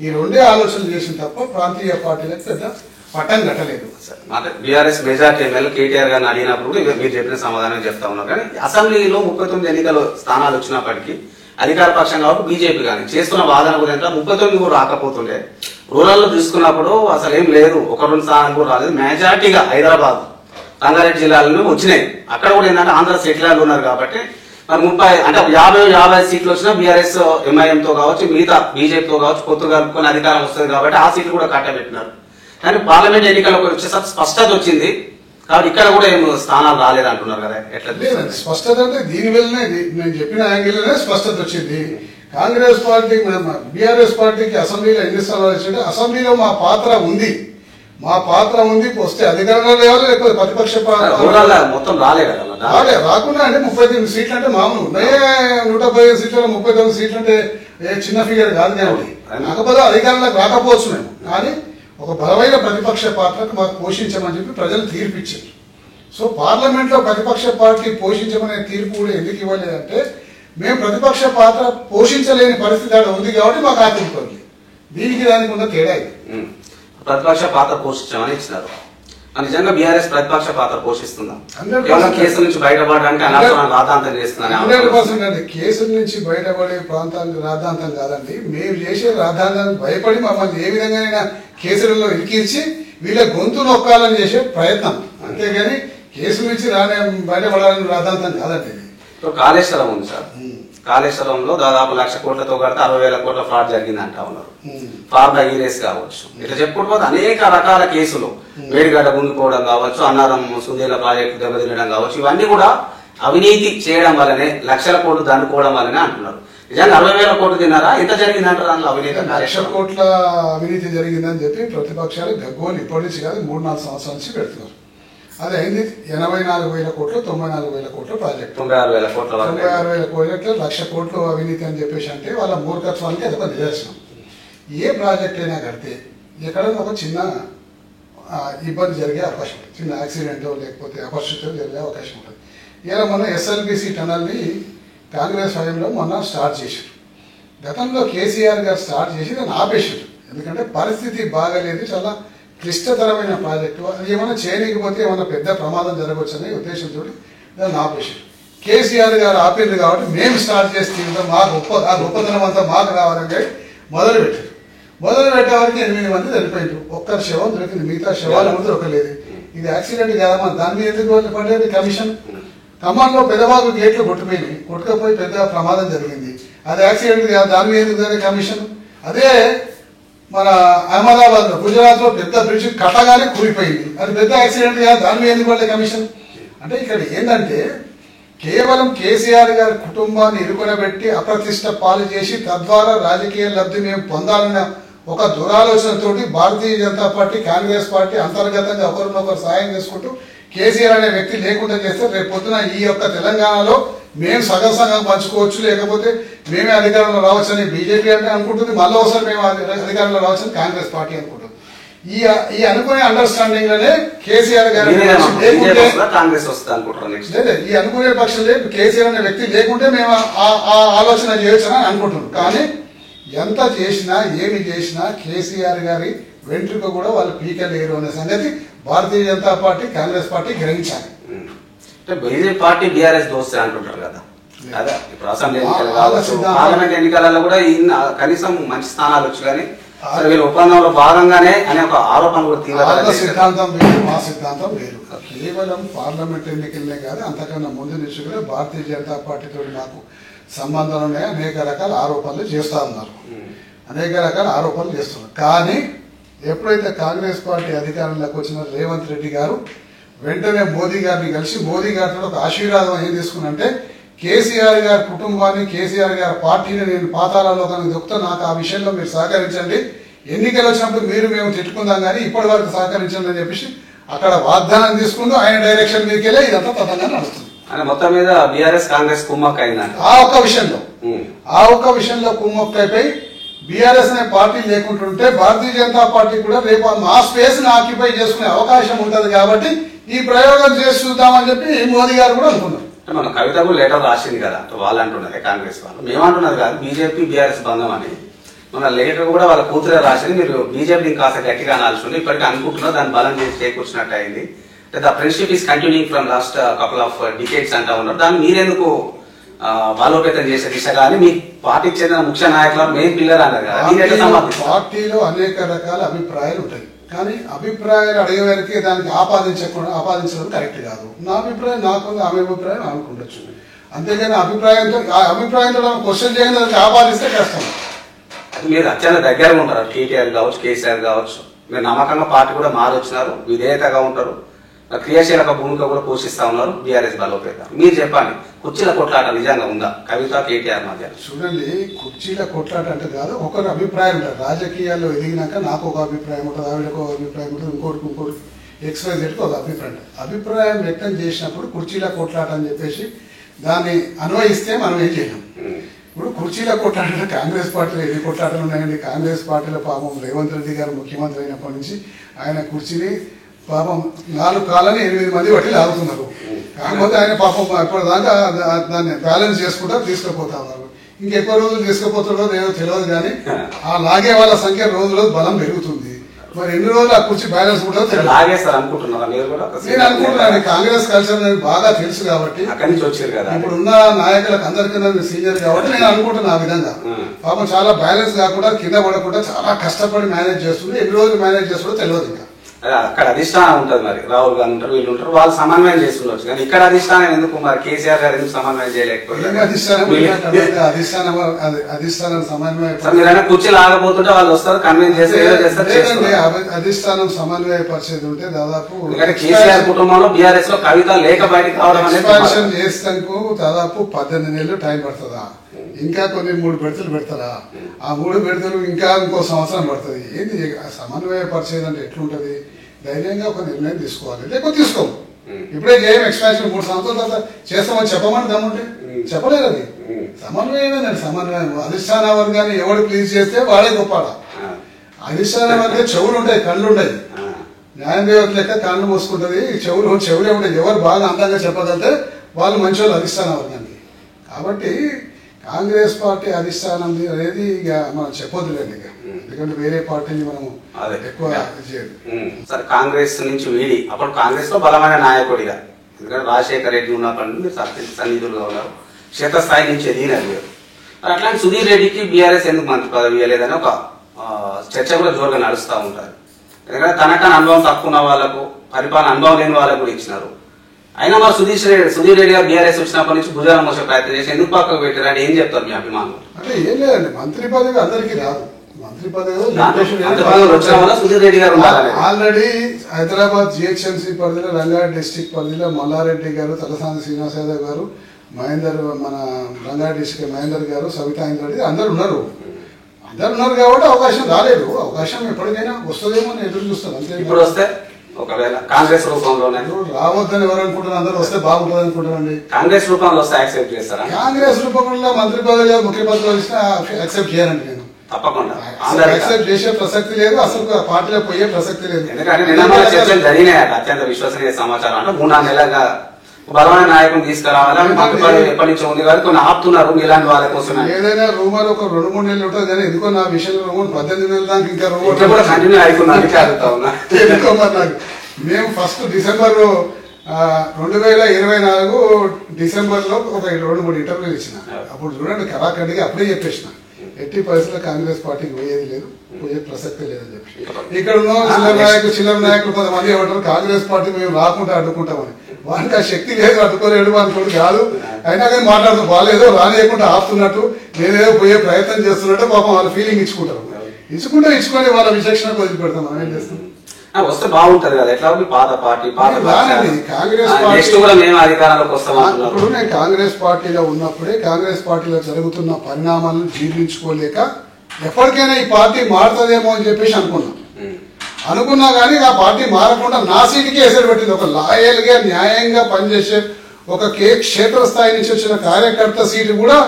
ఈ రెండే ఆలోచనలు చేసిన తప్ప ప్రాంతీయ పార్టీలకు పెద్ద పట్టం కట్టలేదు. బీఆర్ఎస్ మెజార్టీ ఎమ్మెల్యే కేటీఆర్ గారిని అడిగినప్పుడు మీరు చెప్పిన సమాధానం చెప్తా ఉన్నారు. కానీ అసెంబ్లీలో 39 ఎన్నికల స్థానాలు వచ్చినప్పటికీ అధికార పక్షం కాబట్టి బీజేపీ కానీ చేస్తున్న వాదన గురించి 39 కూడా రాకపోతుండే. రూరల్ లో చూసుకున్నప్పుడు అసలు ఏం లేదు, 1-2 స్థానాలు కూడా రాలేదు. మెజార్టీగా హైదరాబాద్, రంగారెడ్డి జిల్లాలను వచ్చినాయి. అక్కడ కూడా ఏంటంటే ఆంధ్ర సెటిలర్లు ఉన్నారు కాబట్టి మరి 30 అంటే 50 సీట్లు వచ్చినా బీఆర్ఎస్ ఎంఐఎం తో కావచ్చు, మిగతా బీజేపీతో కావచ్చు, పొత్తు కలుపుకొని అధికారం వస్తుంది కాబట్టి ఆ సీట్లు కూడా కట్టబెట్టినారు. కానీ పార్లమెంట్ ఎన్నికలకు వచ్చేసరికి స్పష్టత వచ్చింది కాబట్టి ఇక్కడ కూడా ఏం స్థానాలు రాలేదు అంటున్నారు కదా. ఎట్లా స్పష్టత అంటే దీని వల్లనే నేను చెప్పిన యాంగిల్లోనే స్పష్టత వచ్చింది. కాంగ్రెస్ పార్టీ బీఆర్ఎస్ పార్టీకి అసెంబ్లీలో ఎన్ని స్థానాలు వచ్చింటే అసెంబ్లీలో మా పాత్ర ఉంది, వస్తే అధికారంలో లేవాలి, లేకపోతే ప్రతిపక్ష మొత్తం రాలే కదా. రాకుండా అంటే 39 సీట్లు అంటే మామూలు ఉన్నాయే. 115 సీట్లలో 39 సీట్లు అంటే చిన్న ఫిగర్ కాదు కాబట్టి కాకపోతే అధికారంలోకి రాకపోవచ్చు మేము. కానీ ఒక బలమైన ప్రతిపక్ష పాత్రకు మాకు పోషించమని చెప్పి ప్రజలు తీర్పిచ్చారు. సో పార్లమెంట్ లో ప్రతిపక్ష పార్టీ పోషించమనే తీర్పు కూడా ఎందుకు ఇవ్వలేదంటే మేము ప్రతిపక్ష పాత్ర పోషించలేని పరిస్థితి అక్కడ ఉంది కాబట్టి మాకు ఆ తీర్పు ఉంది. దీనికి దానికి ఉన్న తేడా ఇది. ప్రతిపక్ష పాత్ర పోషించామని ఇచ్చినారు. నిజంగా బీఆర్ఎస్ ప్రతిపక్ష పాత్ర పోషిస్తుందా? కేవలం కేసుల నుంచి బయటపడడానికి అనవసరం రాద్ధాంతం చేస్తున్నారు. 100% అండి. కేసుల నుంచి బయటపడే ప్రాంతానికి రాద్ధాంతం కాదండి. మేము చేసే రాద్ధాంతానికి భయపడి మమ్మల్ని ఏ విధంగా కేసులలో ఇరికించి వీళ్ళ గొంతు నొక్కాలని చేసే ప్రయత్నం, అంతేగాని కేసుల నుంచి బయటపడాలని రాద్ధాంతం కాదండి. కాళేశ్వరం ఉంది సార్. కాళేశ్వరంలో దాదాపు 1,00,000 కోట్లతో కడితే 60,000 కోట్ల ఫ్రాడ్ జరిగింది అంటా ఉన్నారు. ఫార్ములా ఈరేస్ కావచ్చు, ఇట్లా చెప్పుకుంటూ అనేక రకాల కేసులు, వేడిగడ్డ గుండుకోవడం కావచ్చు, అన్నారం సుదేల ప్రాజెక్టు దెబ్బతినడం కావచ్చు, ఇవన్నీ కూడా అవినీతి చేయడం వల్లనే 1,00,000 కోట్లు దండుకోవడం వల్లనే అంటున్నారు. నిజంగా 60,000 కోట్లు తిన్నారా? ఎంత జరిగిందంటారు దాంట్లో అవినీతి? 1,00,000 కోట్ల అవినీతి జరిగిందని చెప్పి ప్రతిపక్షాలు గగ్గోలు ఇప్పటి నుంచి కాదు 3-4 సంవత్సరాల నుంచి పెడుతున్నారు. అది అయింది 84,000 కోట్లు, 94,000 కోట్ల ప్రాజెక్ట్, 96,000 కోట్ల 96,000 కోట్లు, 1,00,000 కోట్లు అవినీతి అని చెప్పేసి అంటే వాళ్ళ మూర్ఖత్వానికి అదొక నిదర్శనం. ఏ ప్రాజెక్ట్ అయినా కడితే ఎక్కడైనా ఒక చిన్న ఇబ్బంది జరిగే అవకాశం ఉంటుంది, చిన్న యాక్సిడెంట్ లేకపోతే అపరిస్థితులు జరిగే అవకాశం ఉంటుంది. ఇలా మొన్న ఎస్ఎల్బిసి టనల్ని కాంగ్రెస్ హయాంలో మొన్న స్టార్ట్ చేశారు. గతంలో కేసీఆర్ గారు స్టార్ట్ చేసి దాన్ని ఆపేశారు. ఎందుకంటే పరిస్థితి బాగాలేదు, చాలా క్లిష్టతరమైన ప్రాజెక్టు, అది ఏమైనా చేయలేకపోతే ఏమైనా పెద్ద ప్రమాదం జరగవచ్చు అనే ఉద్దేశంతో దాన్ని ఆపేశారు. కేసీఆర్ గారు ఆపింది కాబట్టి మేము స్టార్ట్ చేస్తే మా గొప్పతనం అంతా మాకు రావాలని మొదలుపెట్టారు. మొదలుపెట్టే వరకు 8 మంది చనిపోయారు. ఒక్కరి శవం దొరికింది, మిగతా శవాల ముందు దొరకలేదు. ఇది యాక్సిడెంట్ కాదమ్మా, దాని మీద ఎందుకు పడేది కమిషన్? ఖమ్మంలో పెద్దవాళ్ళు గేట్లు కొట్టుపోయినాయి, కొట్టుకపోయి పెద్ద ప్రమాదం జరిగింది, అది యాక్సిడెంట్ కాదు, దాని మీద ఎందుకు కమిషన్? అదే మన అహ్మదాబాద్ లో గుజరాత్ లో పెద్ద బ్రిడ్జ్ కట్టగానే కూలిపోయింది, అది పెద్ద యాక్సిడెంట్ కాదు, దాని మీద ఎందుకు పడే కమిషన్? అంటే ఇక్కడ ఏంటంటే కేవలం కేసీఆర్ గారి కుటుంబాన్ని ఇరుకొనబెట్టి అప్రతిష్ట పాలు చేసి తద్వారా రాజకీయ లబ్ధి మేము పొందాలన్న ఒక దురాలోచనతోటి భారతీయ జనతా పార్టీ, కాంగ్రెస్ పార్టీ అంతర్గతంగా ఒకరినొకరు సాయం చేసుకుంటూ కేసీఆర్ అనే వ్యక్తి లేకుండా చేస్తే రేపు పొద్దున ఈ యొక్క తెలంగాణలో మేము సగం పంచుకోవచ్చు, లేకపోతే మేమే అధికారంలో రావచ్చని బీజేపీ అంటే అనుకుంటుంది, మళ్ళీ ఒకసారి మేము అధికారంలో రావచ్చని కాంగ్రెస్ పార్టీ అనుకుంటుంది. ఈ అనుకునే అండర్స్టాండింగ్ లోనే కేసీఆర్ గారు ఈ అనుకునే పక్షం లేదు, కేసీఆర్ అనే వ్యక్తి లేకుంటే మేము ఆ ఆలోచన చేయొచ్చు అని అనుకుంటున్నాం. కానీ ఎంత చేసినా ఏమి చేసినా కేసీఆర్ గారి వెంట్రుక కూడా వాళ్ళు పీకలేరు అనే సంగతి భారతీయ జనతా పార్టీ, కాంగ్రెస్ పార్టీ గ్రహించాలి. బీజేపీ పార్టీ బీఆర్ఎస్ దోస్తే అంటుంటారు కదా, అదే ఇప్పుడు అసెంబ్లీ ఎన్నికలు కావచ్చు, పార్లమెంట్ ఎన్నికలలో కూడా కనీసం మంచి స్థానాలు వచ్చు, కానీ వీళ్ళు ఒప్పందంలో భాగంగానే అనే ఒక ఆరోపణ కూడా తీవ్ర సిద్ధాంతం వేరు, మా సిద్ధాంతం వేరు. కేవలం పార్లమెంట్ ఎన్నికలనే కాదు, అంతకన్నా ముందు నుంచి కూడా భారతీయ జనతా పార్టీతో మాకు సంబంధాలు ఉన్నాయి. అనేక రకాల ఆరోపణలు చేస్తా ఉన్నారు, అనేక రకాల ఆరోపణలు చేస్తున్నారు. కానీ ఎప్పుడైతే కాంగ్రెస్ పార్టీ అధికారంలోకి వచ్చిన రేవంత్ రెడ్డి గారు వెంటనే మోదీ గారిని కలిసి మోదీ గారితో ఒక ఆశీర్వాదం ఏం తీసుకున్నంటే కేసీఆర్ గారి కుటుంబాన్ని కేసీఆర్ గారి పార్టీని నేను పాతాళంలో కనుక దొక్కుతా, నాకు ఆ విషయంలో మీరు సహకరించండి, ఎన్నికలు వచ్చినప్పుడు మీరు మేము తిట్టుకుందాం కానీ ఇప్పటి వరకు సహకరించండి అని చెప్పేసి అక్కడ వాగ్దానం తీసుకుంటూ ఆయన డైరెక్షన్ మీదకి వెళ్ళి ఇదంతా తదంగా నడుస్తుంది. మొత్తం మీద బీఆర్ఎస్ కాంగ్రెస్ కుమ్మక్క అయిందంట ఆ ఒక్క విషయంలో కుమ్మక్కైపోయి బీఆర్ఎస్ అనే పార్టీ లేకుంటుంటే భారతీయ జనతా పార్టీ కూడా రేపు మా స్పేస్ ని ఆక్యుపై చేసుకునే అవకాశం ఉంటది కాబట్టి ఈ ప్రయోగం చేసి చూద్దామని చెప్పి మోదీ గారు కూడా అనుకున్నారు. మన కవిత కూడా లెటర్ రాసింది కదా, వాళ్ళు అంటున్నది కాంగ్రెస్ వాళ్ళు, మేమంటున్నది కాదు బీజేపీ బీఆర్ఎస్ బంధం అని. మన లెటర్ కూడా వాళ్ళ కూతురే రాసింది, మీరు బీజేపీ కాస్త గట్టిగా అనాల్సి ఇప్పటికీ అనుకుంటున్నారు, దాన్ని బలం చేసి చేకూర్చినట్టు అయింది. The friendship is continuing from last couple of decades అంటా ఉన్నారు. దాన్ని మీరెందుకు బలోపేతం చేసే దిశగా అని మీ పార్టీకి చెందిన ముఖ్య నాయకులు మెయిన్ పిల్లర్ అన్నారు కదా. పార్టీలో అనేక రకాల అభిప్రాయాలు ఉంటాయి, కానీ అభిప్రాయాలు అడిగేవారికి దానికి ఆపాదించడం కరెక్ట్ కాదు. నా అభిప్రాయం నాకుంది, ఆమె అభిప్రాయం ఆమెకు ఉండొచ్చు. అంతేగాని అభిప్రాయంతో క్వశ్చన్ చేయడం దానికి ఆపాదిస్తే కష్టం. మీరు అత్యంత దగ్గరగా ఉంటారు, కేటీఆర్ కావచ్చు కేసీఆర్ కావచ్చు, మీరు నమ్మకంగా పార్టీ కూడా మారొచ్చినారు, విధేయతగా ఉంటారు, క్రియాశీలక భూమిక కూడా పోషిస్తా ఉన్నారు బీఆర్ఎస్ బలోపేత. మీరు చెప్పండి, కుర్చీల కొట్లాట నిజంగా ఉందా కవిత కేటీఆర్ మధ్య? చూడండి, కుర్చీల కొట్లాట అంటే కాదు, ఒకరి అభిప్రాయం ఉంటుంది. రాజకీయాల్లో ఎదిగినాక నాకు ఒక అభిప్రాయం ఉంటుంది, ఆవిడకు ఒక అభిప్రాయం ఉంటుంది, ఇంకోటి ఎక్స్వైజెడ్కి ఒక అభిప్రాయం వ్యక్తం చేసినప్పుడు కుర్చీల కొట్లాట అని చెప్పేసి దాన్ని అన్వయిస్తే మనం ఏం చేయలేం. ఇప్పుడు కుర్చీల కొట్లాట కాంగ్రెస్ పార్టీలో ఎన్ని కొట్లాటలు ఉన్నాయండి. కాంగ్రెస్ పార్టీలో పాపం రేవంత్ రెడ్డి గారు ముఖ్యమంత్రి అయినప్పటి నుంచి ఆయన కుర్చీని పాపం 4 కాళ్ళని 8 మంది బట్టి లాగుతున్నారు. కాకపోతే ఆయన పాపం ఇప్పటిదాకా దాన్ని బ్యాలెన్స్ చేసుకుంటా తీసుకుపోతా ఉన్నారు. ఇంకెక్కువ రోజులు తీసుకుపోతాడో లేదో తెలియదు, కానీ ఆ లాగే వాళ్ళ సంఖ్య రోజు బలం పెరుగుతుంది. మరి ఎన్ని రోజులు ఆ కుర్చీ బ్యాలెన్స్ ఉంటుందో తెలియదు. నేను అనుకుంటున్నాను, కాంగ్రెస్ కల్చర్ నాకు బాగా తెలుసు కాబట్టి, ఇప్పుడున్న నాయకులకు అందరికన్నా సీనియర్ కాబట్టి నేను అనుకుంటున్నా ఆ విధంగా. పాపం చాలా బ్యాలెన్స్ కాకుండా కింద పడకుండా చాలా కష్టపడి మేనేజ్ చేస్తుంది. ఎన్ని రోజులు మేనేజ్ చేస్తుందో తెలియదు. ఇంకా అక్కడ అధిష్టానం ఉంటుంది, మరి రాహుల్ గాంధీ ఉంటారు, వీళ్ళు ఉంటారు, వాళ్ళు సమన్వయం చేస్తుండొచ్చు. కానీ ఇక్కడ అధిష్టానం ఎందుకు, మరి కేసీఆర్ గారు ఎందుకు సమన్వయం చేయలేకపోతే? అధిష్టానం సమన్వయం మీరైనా కుర్చీలు ఆగబోతుంటే వాళ్ళు వస్తారు, కన్విన్స్ చేస్తారు. అధిష్టానం సమన్వయ పరిస్థితి ఉంటే దాదాపు కేసీఆర్ కుటుంబంలో బీఆర్ఎస్ లో కవిత లేక బయటకు కావడం ఎక్స్పాన్షన్ చేస్తానికి దాదాపు 18 నెలలు టైం పడుతుందా? ఇంకా కొన్ని 3 విడతలు పెడతారా? ఆ 3 విడతలు ఇంకా ఇంకో సంవత్సరం పడుతుంది. ఏంది సమన్వయ పరిచయం అంటే ఎట్లుంటది? ధైర్యంగా ఒక నిర్ణయం తీసుకోవాలి, లేకపోతే తీసుకోము. ఇప్పుడే ఏం ఎక్స్పాన్షన్ 3 సంవత్సరాల తర్వాత చేస్తామని చెప్పమని దమ్ముంటే చెప్పలేదు. అది సమన్వయమేనండి. సమన్వయం అధిష్టాన వర్గాన్ని ఎవడు ప్లీజ్ చేస్తే వాడే గొప్పడా. అధిష్టాన వర్గం చెవులు ఉంటాయి, కళ్ళు ఉంటాయి. న్యాయం దేవత లెక్క కళ్ళు మూసుకుంటది, చెవులే ఉంటాయి. ఎవరు బాగా అందంగా చెప్పగలితే వాళ్ళు మంచి వాళ్ళు అధిష్టాన వర్గానికి. కాబట్టి కాంగ్రెస్ పార్టీ అధిష్టానం అనేది ఇక మనం చెప్పొద్దులేండి, ఇక ఎందుకంటే వేరే పార్టీని మనం ఎక్కువ చేయదు. సరే, కాంగ్రెస్ నుంచి వీడి అప్పుడు కాంగ్రెస్ లో బలమైన నాయకుడిగా, ఎందుకంటే రాజశేఖర రెడ్డి ఉన్నప్పటి నుండి సన్నిధులుగా ఉన్నారు, క్షేత్రస్థాయి నుంచి ఎదిగినారు. అట్లాంటి సుధీర్ రెడ్డికి బీఆర్ఎస్ ఎందుకు మంత్రి పదవి ఇవ్వలేదని ఒక చర్చ కూడా జోరుగా నడుస్తూ ఉంటారు. ఎందుకంటే తనకన్నా అనుభవం తక్కువ ఉన్న వాళ్ళకు, పరిపాలన అనుభవం లేని వాళ్ళకు కూడా ఇచ్చినారు. అయినా మరి సుధీర్ రెడ్డి గారు బీఆర్ఎస్ వచ్చినప్పటి నుంచి భుజాన మోసే ప్రయత్నం చేసి ఎందుకు పక్కకు పెట్టారు అంటే ఏం చెప్తారు మీ అభిమానులు? అంటే ఏం లేదండి, మంత్రి పదవి అందరికీ రాదు. మంత్రి పదవి సుధీర్ రెడ్డి గారు ఆల్రెడీ హైదరాబాద్ జిహెచ్ఎంసీ పరిధిలో, రంగారెడ్డి డిస్టిక్ పరిధిలో మల్లారెడ్డి గారు, తలసాని శ్రీనివాస్ యాదవ్ గారు, మన రంగారెడ్డి డిస్టిక్ మహేందర్ గారు, సవితా ఇంద్రెడ్డి అందరు ఉన్నారు కాబట్టి అవకాశం రాలేదు. అవకాశం ఎప్పటికైనా వస్తుందేమో అని ఎదురు చూస్తాను. అంతే. ఇప్పుడు వస్తే ఒకవేళ కాంగ్రెస్ రూపంలోనే రావద్దని ఎవరు అనుకుంటారు? అందరూ వస్తే బాగుంటుంది అనుకుంటారండి. కాంగ్రెస్ రూపంలో వస్తే యాక్సెప్ట్ చేస్తారా? కాంగ్రెస్ రూపంలో మంత్రి పదవిలో, ముఖ్య పదవిలో ఇచ్చినా యాక్సెప్ట్ చేయాలండి. నేను తప్పకుండా యాక్సెప్ట్ చేసే ప్రసక్తి లేదు, అసలు పార్టీలో పోయే ప్రసక్తి లేదు. ఎందుకంటే నిన్న చర్చలు జరిగినాయి. అత్యంత విశ్వసనీయ సమాచారం అంటే 3-4 నెలలుగా బలమైన నాయకుని తీసుకురావాలని మంత్రి పదవి ఎప్పటి నుంచో ఉంది కాబట్టి కొన్ని ఆపుతున్నారు ఇలాంటి వాళ్ళ కోసం. ఏదైనా రూమర్ ఒక 2-3 నెలలు ఉంటుంది, కానీ ఎందుకో నా విషయంలో రూమర్ 18 నెలల దాకా ఇంకా రూమర్ కూడా కంటిన్యూ అయిపోయింది. అడుగుతా ఉన్నా ఎందుకో మరి నాకు. మేము ఫస్ట్ డిసెంబర్ 2024 డిసెంబర్లో ఒక 2-3 ఇంటర్వ్యూలు ఇచ్చిన. అప్పుడు చూడండి కరాఖండిగా అప్పుడే చెప్పేసిన, ఎట్టి పరిస్థితుల్లో కాంగ్రెస్ పార్టీకి పోయేది లేదు, పోయే ప్రసక్తే లేదని చెప్పి. ఇక్కడ ఉన్న చిల్లర నాయకులు కొంతమంది ఏమంటారు, కాంగ్రెస్ పార్టీ మేము రాకుండా అడ్డుకుంటామని. వానికి ఆ శక్తి లేదు, అడ్డుకోలేడు అనుకోడు కాదు. అయినా కానీ మాట్లాడుతూ బాగాలేదో రానియకుండా ఆపుతున్నట్టు, నేనేదో పోయే ప్రయత్నం చేస్తున్నట్టు పాపం వాళ్ళ ఫీలింగ్ ఇచ్చుకుంటారు. ఇచ్చుకుంటే ఇచ్చుకొని వాళ్ళ విచక్షణకు వదిలిపెడతాం. మనం ఏం చేస్తాం? వస్తే బాగుంటది కదా, ఎట్లా ఉంది పాత పార్టీ కాంగ్రెస్ నెక్స్ట్ కూడా మేము అధికారంలోకి వస్తాం. ఇప్పుడు నేను కాంగ్రెస్ పార్టీలో ఉన్నప్పుడే కాంగ్రెస్ పార్టీలో జరుగుతున్న పరిణామాలను జీర్ణించుకోలేక ఎప్పటికైనా ఈ పార్టీ మారుతుందేమో అని చెప్పేసి అనుకున్నా కానీ ఆ పార్టీ మారకుండా నా సీటుకి ఎసరు పెట్టింది. ఒక లాయల్ గా న్యాయంగా పనిచేసే ఒక క్షేత్రస్థాయి నుంచి వచ్చిన కార్యకర్త సీటు కూడా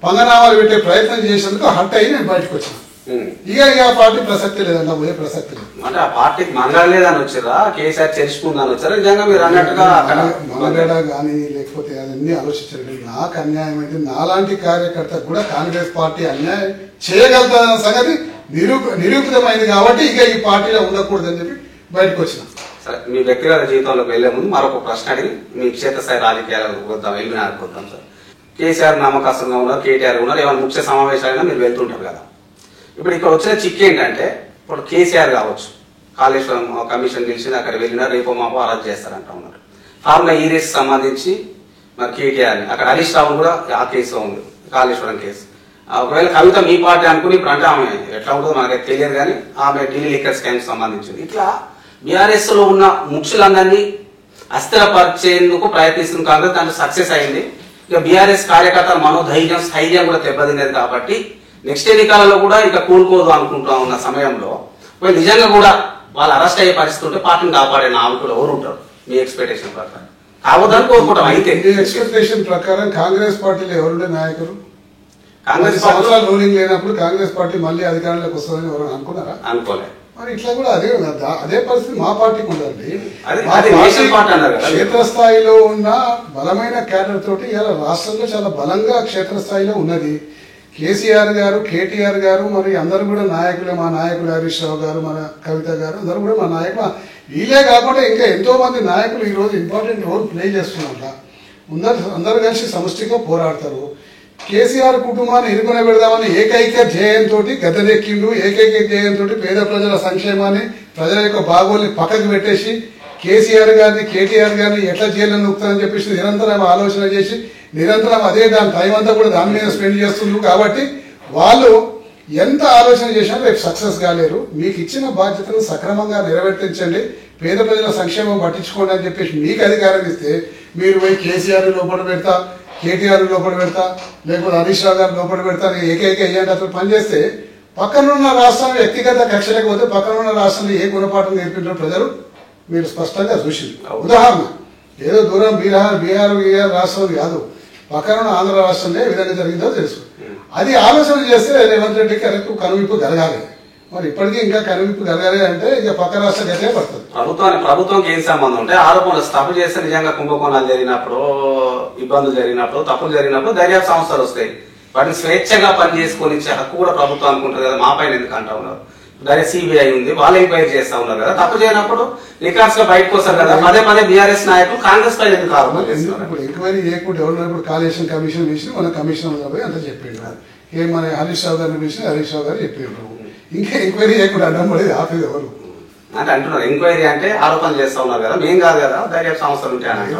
పంగనామాలు పెట్టే ప్రయత్నం చేసేందుకు హట్ అయ్యి నేను బయటకు వచ్చాను. ఇక ఆ పార్టీ ప్రసక్తి లేదన్న, పోయే ప్రసక్తి లేదు. అంటే ఆ పార్టీకి మనగలేదని వచ్చారా, కేసీఆర్ చేర్చుకుందని వచ్చారా? నిజంగా మీరు అన్నట్టుగా మనగడ కానీ లేకపోతే అదన్నీ ఆలోచించారు. నాకు అన్యాయం అయితే నాలాంటి కార్యకర్తకు కూడా కాంగ్రెస్ పార్టీ అన్యాయం చేయగలుగుతుందన్న సంగతి నిరూపితమైంది కాబట్టి ఇక ఈ పార్టీలో ఉండకూడదని చెప్పి బయటకు వచ్చిన. సరే, మీ వ్యక్తిగత జీవితంలోకి వెళ్లే ముందు మరొక ప్రశ్న అడిగి మీ క్షేత్రస్థాయి రాజకీయాలకు వద్దాం, ఎలిమినార్కి వద్దాం సార్. కేసీఆర్ నమ్మకస్తుగా ఉన్నారు, కేటీఆర్ ఉన్నారు, ఏమైనా ముఖ్య సమావేశాలైనా మీరు వెళ్తుంటారు కదా. ఇప్పుడు ఇక్కడ వచ్చిన చిక్ ఏంటంటే, ఇప్పుడు కేసీఆర్ కావచ్చు, కాళేశ్వరం కమిషన్ గెలిచింది, అక్కడ వెళ్ళినా రేపో మాపో అరెస్ట్ చేస్తారంటా ఉన్నారు. ఫార్ములా ఈ రేస్ సంబంధించి మరి కేటీఆర్ అక్కడ హరీష్ రావు కూడా ఆ కేసు ఉంది, కాళేశ్వరం కేసు. ఒకవేళ కవిత మీ పార్టీ అనుకుని ఇప్పుడు అంటే ఆమె ఎట్లా ఉంటుందో మనకైతే తెలియదు, కానీ ఆమె ఢిల్లీ లిక్కర్ స్కామ్ సంబంధించింది. ఇట్లా బీఆర్ఎస్ లో ఉన్న ముఖ్యులందరినీ అస్థిరపరిచేందుకు ప్రయత్నిస్తున్న కాంగ్రెస్ దాంట్లో సక్సెస్ అయింది. ఇక బీఆర్ఎస్ కార్యకర్తల మనోధైర్యం స్థైర్యం కూడా దెబ్బతిన్నది కాబట్టి నెక్స్ట్ ఎన్నికలలో కూడా ఇక కూలుకోదు అనుకుంటా ఉన్న సమయంలో నిజంగా కూడా వాళ్ళు అరెస్ట్ అయ్యే పరిస్థితి ఉంటే పార్టీని కాపాడే నాయకులు ఎవరు ఉంటారు మీ ఎక్స్పెక్టేషన్ ప్రకారం? కావద్దని కోరుకుంటాం. అయితే ఎక్స్పెక్టేషన్ ప్రకారం కాంగ్రెస్ పార్టీలో ఎవరుండే నాయకులు? కాంగ్రెస్ సంవత్సరాలు రూలింగ్ లేనప్పుడు కాంగ్రెస్ పార్టీ మళ్ళీ అధికారంలోకి వస్తుందని ఎవరు అనుకున్నారా? అనుకోలే. మరి ఇట్లా కూడా అదే పరిస్థితి మా పార్టీకి ఉందండి. క్షేత్రస్థాయిలో ఉన్న బలమైన క్యాడర్ తోటి ఇలా రాష్ట్రంలో చాలా బలంగా క్షేత్రస్థాయిలో ఉన్నది. కేసీఆర్ గారు, కేటీఆర్ గారు, మరి అందరూ కూడా నాయకులే. మా నాయకులు హరీష్ రావు గారు, మన కవిత గారు, అందరూ కూడా మా నాయకులు. వీళ్ళే కాకుండా ఇంకా ఎంతో మంది నాయకులు ఈ రోజు ఇంపార్టెంట్ రోల్ ప్లే చేస్తున్నారు. అందరూ కలిసి సమష్టిగా పోరాడతారు. కేసీఆర్ కుటుంబాన్ని ఇరుకున పెడదామని ఏకైక ధ్యేయంతో గద్దెనెక్కిండు. ఏకైక ధ్యేయంతో పేద ప్రజల సంక్షేమాన్ని, ప్రజల యొక్క బాగోల్ని పక్కకు పెట్టేసి కేసీఆర్ గారిని, కేటీఆర్ గారిని ఎట్లా జైల్లో నొక్కుతారని చెప్పేసి నిరంతరం ఆలోచన చేసి నిరంతరం అదే దాని టైం అంతా కూడా దాని మీద స్పెండ్ చేస్తున్నారు. కాబట్టి వాళ్ళు ఎంత ఆలోచన చేసినా రేపు సక్సెస్ కాలేరు. మీకు ఇచ్చిన బాధ్యతను సక్రమంగా నెరవేర్తించండి, పేద ప్రజల సంక్షేమం పట్టించుకోండి అని చెప్పేసి మీకు అధికారం ఇస్తే మీరు పోయి కేసీఆర్ లోపల పెడతా, కేటీఆర్ లోపల పెడతా, లేకపోతే హరీష్ రావు గారు లోపల పెడతా ఏకైక ఏజెంట్ అతను పనిచేస్తే పక్కనున్న రాష్ట్రం వ్యక్తిగత కక్ష లేకపోతే పక్కనున్న రాష్ట్రంలో ఏ గుణపాఠం నేర్పించారో ప్రజలు మీరు స్పష్టంగా చూసింది. ఉదాహరణ ఏదో దూరం బీహార్ రాష్ట్రం కాదు, పక్కనున్న ఆంధ్ర రాష్ట్రంలో ఏ విధంగా జరిగిందో తెలుసు. అది ఆలోచన చేస్తే రేవంత్ రెడ్డికి కనువిప్పు జరగాలి. మరి ఇప్పటికీ ఇంకా కనువిప్పు జరగాలి అంటే ఇక పక్క రాష్ట్ర గతే పడుతుంది. ప్రభుత్వంకి ఏం సంబంధం ఉంటే ఆరోపణలు తప్పు చేస్తే నిజంగా కుంభకోణాలు జరిగినప్పుడు, ఇబ్బందులు జరిగినప్పుడు, తప్పులు జరిగినప్పుడు దర్యాప్తు సంస్థలు వస్తాయి. వాటిని స్వేచ్ఛగా పనిచేసుకొని ఇచ్చే హక్కు కూడా ప్రభుత్వం అనుకుంటుంది కదా. మా పైన ఎందుకు అంటా ఉన్నారు? దాని సిబిఐ ఉంది, వాళ్ళు ఎంక్వైరీ చేస్తా ఉన్నారు కదా. తప్పు చేయనప్పుడు రికార్డ్స్ లో బయటకు వస్తారు కదా. పదే పదే బీఆర్ఎస్ నాయకులు కాంగ్రెస్ పై ఎందుకు ఆరోపణలు చేస్తున్నారు? ఇప్పుడు ఎంక్వైరీ చేయకుండా ఎవరు కాళేశ్వరం కమిషన్ వేసి మన కమిషన్ అంతా చెప్పిండ్రు. ఏం మన హరీష్ రావు గారిని వేసి హరీష్ రావు గారు చెప్పిండ్రు. ఇంకా ఎంక్వైరీ చేయకుండా అడ్డం పడేది ఆపేది ఎవరు అంటే అంటున్నారు. ఎంక్వైరీ అంటే ఆరోపణలు చేస్తా ఉన్నారు కదా, మేం కాదు కదా, దర్యాప్తు సంస్థలు ఉంటాయి.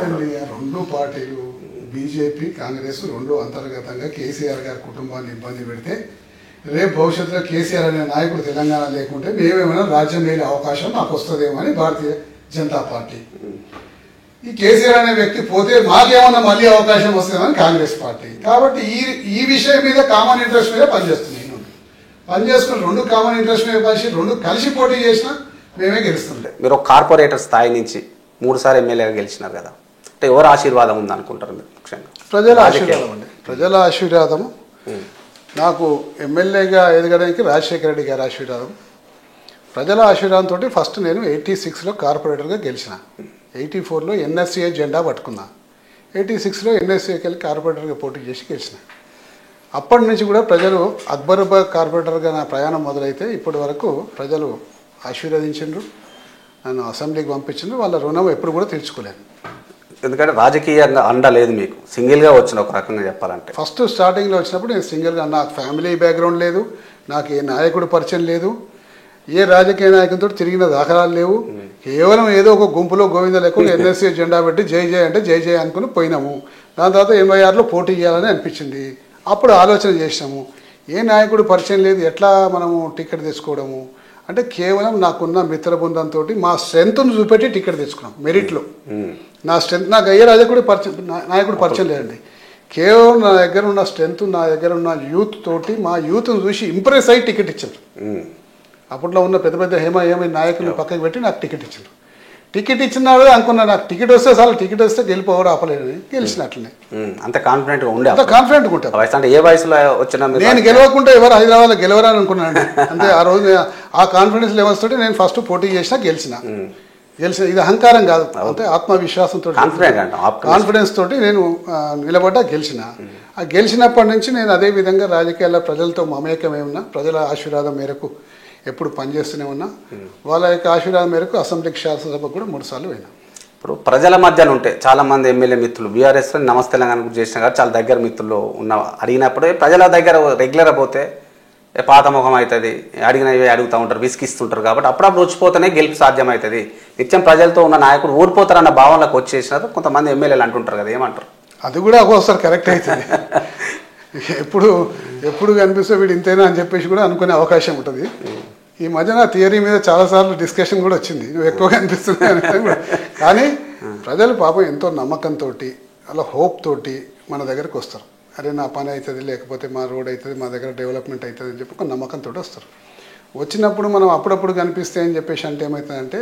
రెండు పార్టీలు బీజేపీ, కాంగ్రెస్ రెండు అంతర్గతంగా కేసీఆర్ గారి కుటుంబాన్ని ఇబ్బంది పెడితే రేపు భవిష్యత్తులో కేసీఆర్ అనే నాయకుడు తెలంగాణ లేకుంటే మేమేమైనా రాజ్యం లేని అవకాశం మాకు వస్తుందేమో అని భారతీయ జనతా పార్టీ. ఈ కేసీఆర్ అనే వ్యక్తి పోతే మాకేమన్నా మళ్ళీ అవకాశం వస్తుందని కాంగ్రెస్ పార్టీ. కాబట్టి ఈ విషయం మీద కామన్ ఇంట్రెస్ట్ మీద పనిచేస్తుంది. పనిచేసుకుని రెండు కామన్ ఇంట్రెస్ట్ మీద రెండు కలిసి పోటీ చేసినా మేమే గెలుస్తుండే. మీరు ఒక కార్పొరేటర్ స్థాయి నుంచి 3 సార్లు ఎమ్మెల్యేగా గెలిచినారు కదా, అంటే ఎవరు ఆశీర్వాదం ఉంది అనుకుంటారు మీరు? ముఖ్యంగా ప్రజల ఆశీర్వాదం అండి. ప్రజల ఆశీర్వాదము. నాకు ఎమ్మెల్యేగా ఎదగడానికి రాజశేఖర రెడ్డి గారి ఆశీర్వాదం, ప్రజల ఆశీర్వాదంతో ఫస్ట్ నేను 86లో కార్పొరేటర్గా గెలిచిన. 84లో ఎన్ఎస్సీఏ జెండా పట్టుకున్నా. 86లో ఎన్ఎస్సీఏకి వెళ్ళి కార్పొరేటర్గా పోటీ చేసి గెలిచిన. అప్పటి నుంచి కూడా ప్రజలు అక్బరాబాద్ కార్పొరేటర్గా నా ప్రయాణం మొదలైతే ఇప్పటి వరకు ప్రజలు ఆశీర్వదించిండ్రు, నన్ను అసెంబ్లీకి పంపించిండ్రు. వాళ్ళ రుణం ఎప్పుడు కూడా తీర్చుకోలేను. ఎందుకంటే రాజకీయంగా అండ లేదు మీకు, సింగిల్గా వచ్చిన ఒక రకంగా చెప్పాలంటే. ఫస్ట్ స్టార్టింగ్లో వచ్చినప్పుడు నేను సింగిల్గా, నాకు ఫ్యామిలీ బ్యాక్గ్రౌండ్ లేదు, నాకు ఏ నాయకుడు పరిచయం లేదు, ఏ రాజకీయ నాయకులతో తిరిగిన దాఖలాలు లేవు. కేవలం ఏదో ఒక గుంపులో గోవింద లేకుండా ఎన్ఎస్సీ జెండా పెట్టి జై జై అంటే జై జై అనుకుని పోయినాము. దాని తర్వాత 86లో పోటీ చేయాలని అనిపించింది. అప్పుడు ఆలోచన చేసినాము, ఏ నాయకుడు పరిచయం లేదు, ఎట్లా మనము టికెట్ తెచ్చుకోవడము అంటే కేవలం నాకున్న మిత్ర బృందంతో మా స్ట్రెంత్ను చూపెట్టి టికెట్ తెచ్చుకున్నాం మెరిట్లో. నా స్ట్రెంత్ నాకు అయ్యే నాయకుడు పరిచయం లేదండి. కేవలం నా దగ్గర ఉన్న స్ట్రెంత్, నా దగ్గర ఉన్న యూత్ తోటి మా యూత్ను చూసి ఇంప్రెస్ అయ్యి టికెట్ ఇచ్చారు. అప్పట్లో ఉన్న పెద్ద పెద్ద హేమ నాయకులను పక్కకి పెట్టి నాకు టికెట్ ఇచ్చారు. టికెట్ ఇచ్చినాడు అనుకున్నా, నాకు టికెట్ వస్తే చాలు, టికెట్ వస్తే గెలిపోవడం ఆపలేదని గెలిచినట్లనే. అంత కాన్ఫిడెంట్గా ఉండే, అంత కాన్ఫిడెంట్గా ఉంటాను. అంటే ఏ వయసులో వచ్చినా నేను గెలవకుంటే ఎవరు హైదరాబాద్లో గెలవరని అనుకున్నాను. అంటే ఆ రోజు ఆ కాన్ఫిడెన్స్ లెవెల్స్ తోటి నేను ఫస్ట్ పోటీ చేసినా గెలిచిన. ఇది అహంకారం కాదు, అంటే ఆత్మవిశ్వాసంతో కాన్ఫిడెన్స్ తోటి నేను నిలబడ్డా, గెలిచిన. ఆ గెలిచినప్పటి నుంచి నేను అదే విధంగా రాజకీయాల్లో ప్రజలతో మమేకమే ఉన్నా. ప్రజల ఆశీర్వాదం మేరకు ఎప్పుడు పనిచేస్తూనే ఉన్నా. వాళ్ళ యొక్క ఆశీర్వాదం మేరకు అసెంబ్లీకి, శాసనసభకు కూడా 3 సార్లు పోయినా. ఇప్పుడు ప్రజల మధ్యన ఉంటే చాలా మంది ఎమ్మెల్యే మిత్రులు బీఆర్ఎస్ నమస్తే తెలంగాణ చేసిన కాబట్టి చాలా దగ్గర మిత్రులు ఉన్న అడిగినప్పుడు ప్రజల దగ్గర రెగ్యులర్ పోతే పాత ముఖం అవుతుంది, అడిగినవి అడుగుతూ ఉంటారు, విసిగిస్తుంటారు. కాబట్టి అప్పుడప్పుడు వచ్చిపోతేనే గెలుపు సాధ్యమవుతుంది. నిత్యం ప్రజలతో ఉన్న నాయకుడు ఊడిపోతారన్న భావనలకు వచ్చేసినారు కొంతమంది ఎమ్మెల్యేలు అంటుంటారు కదా, ఏమంటారు? అది కూడా ఒక్కోసారి కరెక్ట్ అవుతుంది. ఎప్పుడు కనిపిస్తే వీడు ఇంతేనా అని చెప్పేసి కూడా అనుకునే అవకాశం ఉంటుంది. ఈ మధ్యన థియరీ మీద చాలాసార్లు డిస్కషన్ కూడా వచ్చింది, నువ్వు ఎక్కువగా అనిపిస్తున్నాయి. కానీ ప్రజలు పాపం ఎంతో నమ్మకంతో, అలా హోప్ తోటి మన దగ్గరకు వస్తారు. అరే నా పని అవుతుంది, లేకపోతే మా రోడ్ అవుతుంది, మా దగ్గర డెవలప్మెంట్ అవుతుంది అని చెప్పి ఒక నమ్మకంతో వస్తారు. వచ్చినప్పుడు మనం అప్పుడప్పుడు కనిపిస్తే అని చెప్పేసి అంటే ఏమవుతుందంటే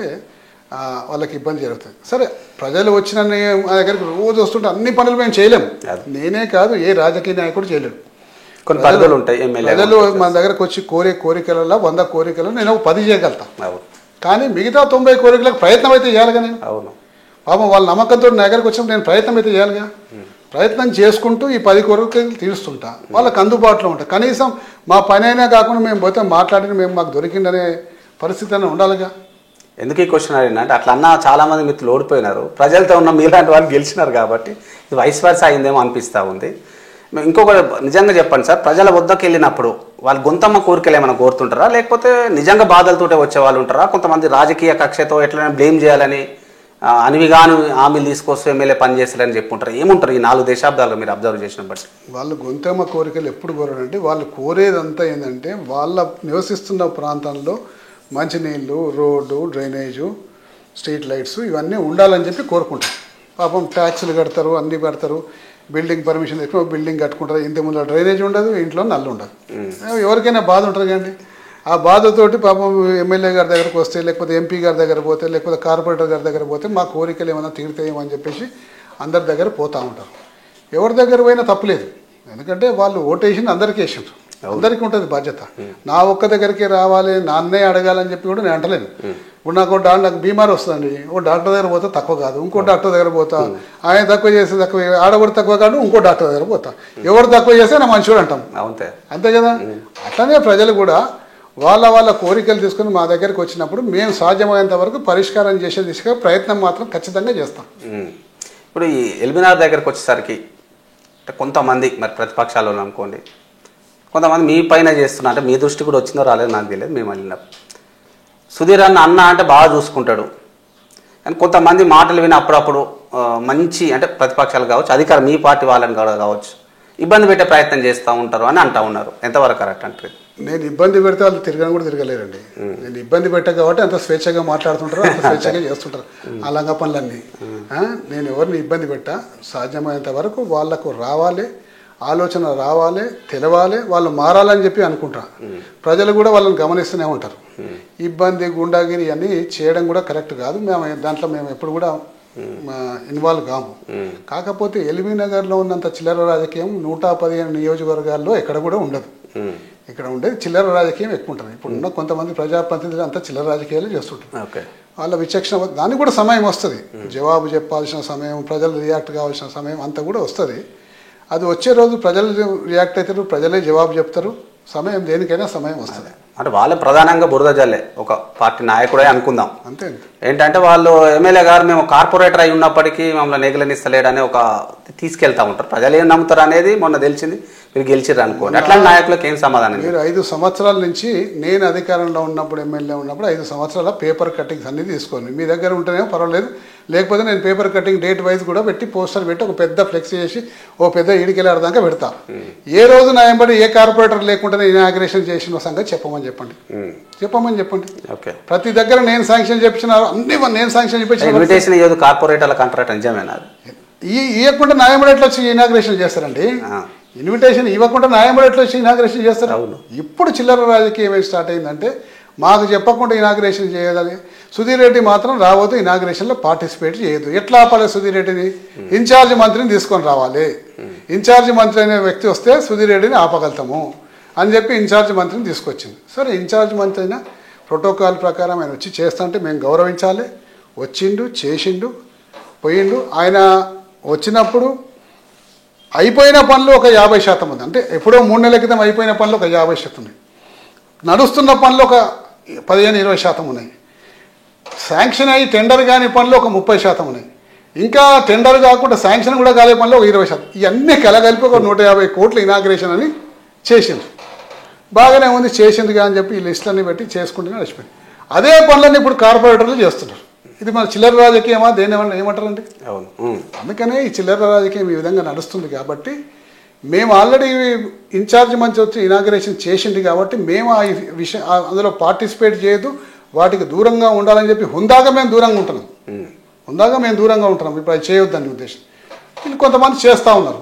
వాళ్ళకి ఇబ్బంది జరుగుతుంది. సరే, ప్రజలు వచ్చిన మా దగ్గరికి రోజు వస్తుంటే అన్ని పనులు మేము చేయలేము. నేనే కాదు, ఏ రాజకీయ నాయకుడు చేయలేడు. కొన్ని పరిధులు ఉంటాయి. ప్రజలు మన దగ్గరకు వచ్చి కోరికలలో 100 కోరికలు నేను 10 చేయగలుగుతా. కానీ మిగతా 90 కోరికలకు ప్రయత్నం అయితే చేయాలిగా నేను. పాపం వాళ్ళ నమ్మకంతో నా దగ్గరకు వచ్చినప్పుడు నేను ప్రయత్నం అయితే చేయాలిగా. ప్రయత్నం చేసుకుంటూ ఈ 10 కోరికలు తీరుస్తుంటా, వాళ్ళకి అందుబాటులో ఉంటా. కనీసం మా పని అయినా కాకుండా మేము పోతే మాట్లాడి మాకు దొరికిందనే పరిస్థితి అయినా ఉండాలిగా. ఎందుకు ఈ క్వశ్చన్ అడిగినంటే అట్లా అన్న చాలా మంది మిత్రులు ఓడిపోయినారు, ప్రజలతో ఉన్న మీలాంటి వాళ్ళు గెలిచినారు కాబట్టి ఇది వైస్ వర్సా అయిందేమో అనిపిస్తూ ఉంది. ఇంకొక నిజంగా చెప్పండి సార్, ప్రజల వద్దకు వెళ్ళినప్పుడు వాళ్ళు గొంతమ్మ కోరికలు ఏమైనా కోరుతుంటారా, లేకపోతే నిజంగా బాధలతోటే వచ్చే వాళ్ళు ఉంటారా? కొంతమంది రాజకీయ కక్షతో ఎట్లైనా బ్లేమ్ చేయాలని అనివిగాను హామీలు తీసుకొస్తూ ఎమ్మెల్యే పనిచేస్తారని చెప్పుకుంటారు. ఏముంటారు ఈ 4 దశాబ్దాలు మీరు అబ్జర్వ్ చేసిన బట్టి? వాళ్ళు గొంతమ్మ కోరికలు ఎప్పుడు కోరంటే వాళ్ళు కోరేదంతా ఏంటంటే వాళ్ళ నివసిస్తున్న ప్రాంతంలో మంచినీళ్ళు, రోడ్డు, డ్రైనేజు, స్ట్రీట్ లైట్స్ ఇవన్నీ ఉండాలని చెప్పి కోరుకుంటారు. పాపం ట్యాక్సులు కడతారు, అన్నీ కడతారు, బిల్డింగ్ పర్మిషన్ ఎక్కువ బిల్డింగ్ కట్టుకుంటారు. ఇంటి ముందు డ్రైనేజ్ ఉండదు, ఇంట్లో నల్లు ఉండదు. ఎవరికైనా బాధ ఉంటుంది కండి. ఆ బాధతోటి పాపం ఎమ్మెల్యే గారి దగ్గరకు వస్తే, లేకపోతే ఎంపీ గారి దగ్గర పోతే, లేకపోతే కార్పొరేటర్ గారి దగ్గర పోతే మా కోరికలు ఏమైనా తీరుతాయేమని చెప్పేసి అందరి దగ్గర పోతూ ఉంటారు. ఎవరి దగ్గర పోయినా తప్పులేదు, ఎందుకంటే వాళ్ళు ఓటేసింది అందరికీ వేసిండ్రు, అందరికీ ఉంటుంది బాధ్యత. నా ఒక్క దగ్గరికి రావాలి, నాన్నే అడగాలని చెప్పి కూడా నేను అంటలేను. ఇప్పుడు నాకు బీమార్ వస్తుందండి, ఓ డాక్టర్ దగ్గర పోతా తక్కువ కాదు, ఇంకో డాక్టర్ దగ్గర పోతా, ఆయన తక్కువ చేస్తే తక్కువ, ఆడబడి తక్కువ కాదు, ఇంకో డాక్టర్ దగ్గర పోతా. ఎవరు తక్కువ చేస్తే నా మంచివాడు అంటాం, అంతే కదా. అట్లనే ప్రజలు కూడా వాళ్ళ కోరికలు తీసుకుని మా దగ్గరికి వచ్చినప్పుడు మేము సాధ్యమైనంత వరకు పరిష్కారం చేసే దిశగా ప్రయత్నం మాత్రం ఖచ్చితంగా చేస్తాం. ఇప్పుడు ఈ ఎల్బీనగర్ దగ్గరకు వచ్చేసరికి కొంతమంది మరి ప్రతిపక్షాలు అనుకోండి, కొంతమంది మీ పైన చేస్తున్నా, అంటే మీ దృష్టి కూడా వచ్చిందో రాలేదు నాకు తెలియదు. మేము వెళ్ళినప్పుడు సుధీర్ అన్న అంటే బాగా చూసుకుంటాడు, కానీ కొంతమంది మాటలు విని అప్పుడప్పుడు మంచి అంటే ప్రతిపక్షాలు కావచ్చు, అధికారం మీ పార్టీ వాళ్ళని కూడా కావచ్చు, ఇబ్బంది పెట్టే ప్రయత్నం చేస్తూ ఉంటారు అని అంటూ ఉన్నారు. ఎంతవరకు కరెక్ట్ అంటే? నేను ఇబ్బంది పెడితే వాళ్ళు తిరగని కూడా తిరగలేరండి. నేను ఇబ్బంది పెట్టా కాబట్టి అంత స్వేచ్ఛగా మాట్లాడుతుంటారు, అంత స్వేచ్ఛగా చేస్తుంటారు ఆ లంగ పనులన్నీ. నేను ఎవరిని ఇబ్బంది పెట్టా, సాధ్యమైనంత వరకు వాళ్లకు రావాలి, ఆలోచన రావాలి, తెలవాలి, వాళ్ళు మారాలని చెప్పి అనుకుంటా. ప్రజలు కూడా వాళ్ళని గమనిస్తూనే ఉంటారు. ఇబ్బంది, గుండాగిరి అన్నీ చేయడం కూడా కరెక్ట్ కాదు. దాంట్లో మేము ఎప్పుడు కూడా ఇన్వాల్వ్ కాము. కాకపోతే ఎల్బీనగర్లో ఉన్నంత చిల్లర రాజకీయం 115 నియోజకవర్గాల్లో ఎక్కడ కూడా ఉండదు. ఇక్కడ ఉండేది చిల్లర రాజకీయం ఎక్కువ ఉంటుంది. ఇప్పుడు ఉన్న కొంతమంది ప్రజాప్రతినిధులు అంతా చిల్లర రాజకీయాలు చేస్తుంటారు. వాళ్ళ విచక్షణ, దానికి కూడా సమయం వస్తుంది, జవాబు చెప్పాల్సిన సమయం, ప్రజలు రియాక్ట్ కావాల్సిన సమయం అంతా కూడా వస్తుంది. అది వచ్చే రోజు ప్రజలు రియాక్ట్ అవుతారు, ప్రజలే జవాబు చెప్తారు. సమయం దేనికైనా సమయం వస్తుంది. అంటే వాళ్ళే ప్రధానంగా బురద జల్లే ఒక పార్టీ నాయకుడే అనుకుందాం. అంతే. ఏంటంటే వాళ్ళు ఎమ్మెల్యే గారు మేము కార్పొరేటర్ అయి ఉన్నప్పటికీ మమ్మల్ని నెగలనిస్తలేడని ఒక తీసుకెళ్తా ఉంటారు. ప్రజలు ఏం నమ్ముతారు అనేది మొన్న తెలిసింది, మీరు గెలిచిర్రు అనుకోండి. అట్లాంటి నాయకులకు ఏం సమాధానం? మీరు 5 సంవత్సరాల నుంచి, నేను అధికారంలో ఉన్నప్పుడు, ఎమ్మెల్యే ఉన్నప్పుడు 5 సంవత్సరాల పేపర్ కట్టింగ్స్ అన్ని తీసుకోండి. మీ దగ్గర ఉంటేనే పర్వాలేదు, లేకపోతే నేను పేపర్ కటింగ్ డేట్ వైజ్ కూడా పెట్టి పోస్టర్ పెట్టి ఒక పెద్ద ఫ్లెక్స్ చేసి ఓ పెద్ద ఇడికెళ్ళాడదాకా పెడతా. ఏ రోజు నా వెంబడి ఏ కార్పొరేటర్ లేకుండా ఇనాగ్రేషన్ చేసిన సంగతి చెప్పమని చెప్పండి. ప్రతి దగ్గర నేను శాంక్షన్ చేపించిన అన్ని నేను శాంక్షన్ చేపించిన కార్పొరేటర్ల కాంట్రాక్ట్ నిజమేనా? ఇవ్వకుండా నా వెంబడి ఎట్లా వచ్చి ఇనాగ్రేషన్ చేస్తారండి? ఇన్విటేషన్ ఇవ్వకుండా నా వెంబడి ఎట్లా వచ్చి ఇనాగ్రేషన్ చేస్తారు? ఇప్పుడు చిల్లర రాజకీయం ఏం స్టార్ట్ అయిందంటే మాకు చెప్పకుండా ఇనాగ్రేషన్ చేయాలి. సుధీర్ రెడ్డి మాత్రం రావద్దు, ఇనాగ్రేషన్లో పార్టిసిపేట్ చేయొద్దు. ఎట్లా ఆపాలి సుధీర్ రెడ్డిని? ఇన్ఛార్జ్ మంత్రిని తీసుకొని రావాలి. ఇన్ఛార్జ్ మంత్రి అనే వ్యక్తి వస్తే సుధీర్ రెడ్డిని ఆపగలుగుతాము అని చెప్పి ఇన్ఛార్జ్ మంత్రిని తీసుకొచ్చింది. సరే, ఇన్ఛార్జ్ మంత్రి అయినా ప్రోటోకాల్ ప్రకారం ఆయన వచ్చి చేస్తా అంటే మేము గౌరవించాలి. వచ్చిండు, చేసిండు, పోయిండు. ఆయన వచ్చినప్పుడు అయిపోయిన పనులు ఒక 50% ఉంది. అంటే ఎప్పుడో 3 నెలల క్రితం అయిపోయిన పనులు ఒక 50% ఉన్నాయి. నడుస్తున్న పనులు ఒక 15-20% ఉన్నాయి. శాంక్షన్ అయ్యి టెండర్ కాని పనులు ఒక 30% ఉన్నాయి. ఇంకా టెండర్ కాకుండా శాంక్షన్ కూడా కాలే పనులు ఒక 20%. ఇవన్నీ కలగలిపి ఒక 150 కోట్ల ఇనాగ్రేషన్ అని చేసింది. బాగానే ఉంది, చేసింది అని చెప్పి ఈ లిస్టులన్నీ పెట్టి చేసుకుంటూ నడిచిపోయింది. అదే పనులన్నీ ఇప్పుడు కార్పొరేటర్లు చేస్తున్నారు. ఇది మన చిల్లర రాజకీయమా? దేని వల్ల ఏమంటారండి? అవును. అందుకనే ఈ చిల్లర రాజకీయం ఈ విధంగా నడుస్తుంది. కాబట్టి మేము ఆల్రెడీ ఇన్ఛార్జ్ మంచి వచ్చి ఇనాగ్రేషన్ చేసింది కాబట్టి మేము ఆ విషయం అందులో పార్టిసిపేట్ చేయొద్దు, వాటికి దూరంగా ఉండాలని చెప్పి హుందాగా మేము దూరంగా ఉంటున్నాం. ఇప్పుడు అది చేయొద్దని ఉద్దేశం. వీళ్ళు కొంతమంది చేస్తూ ఉన్నారు.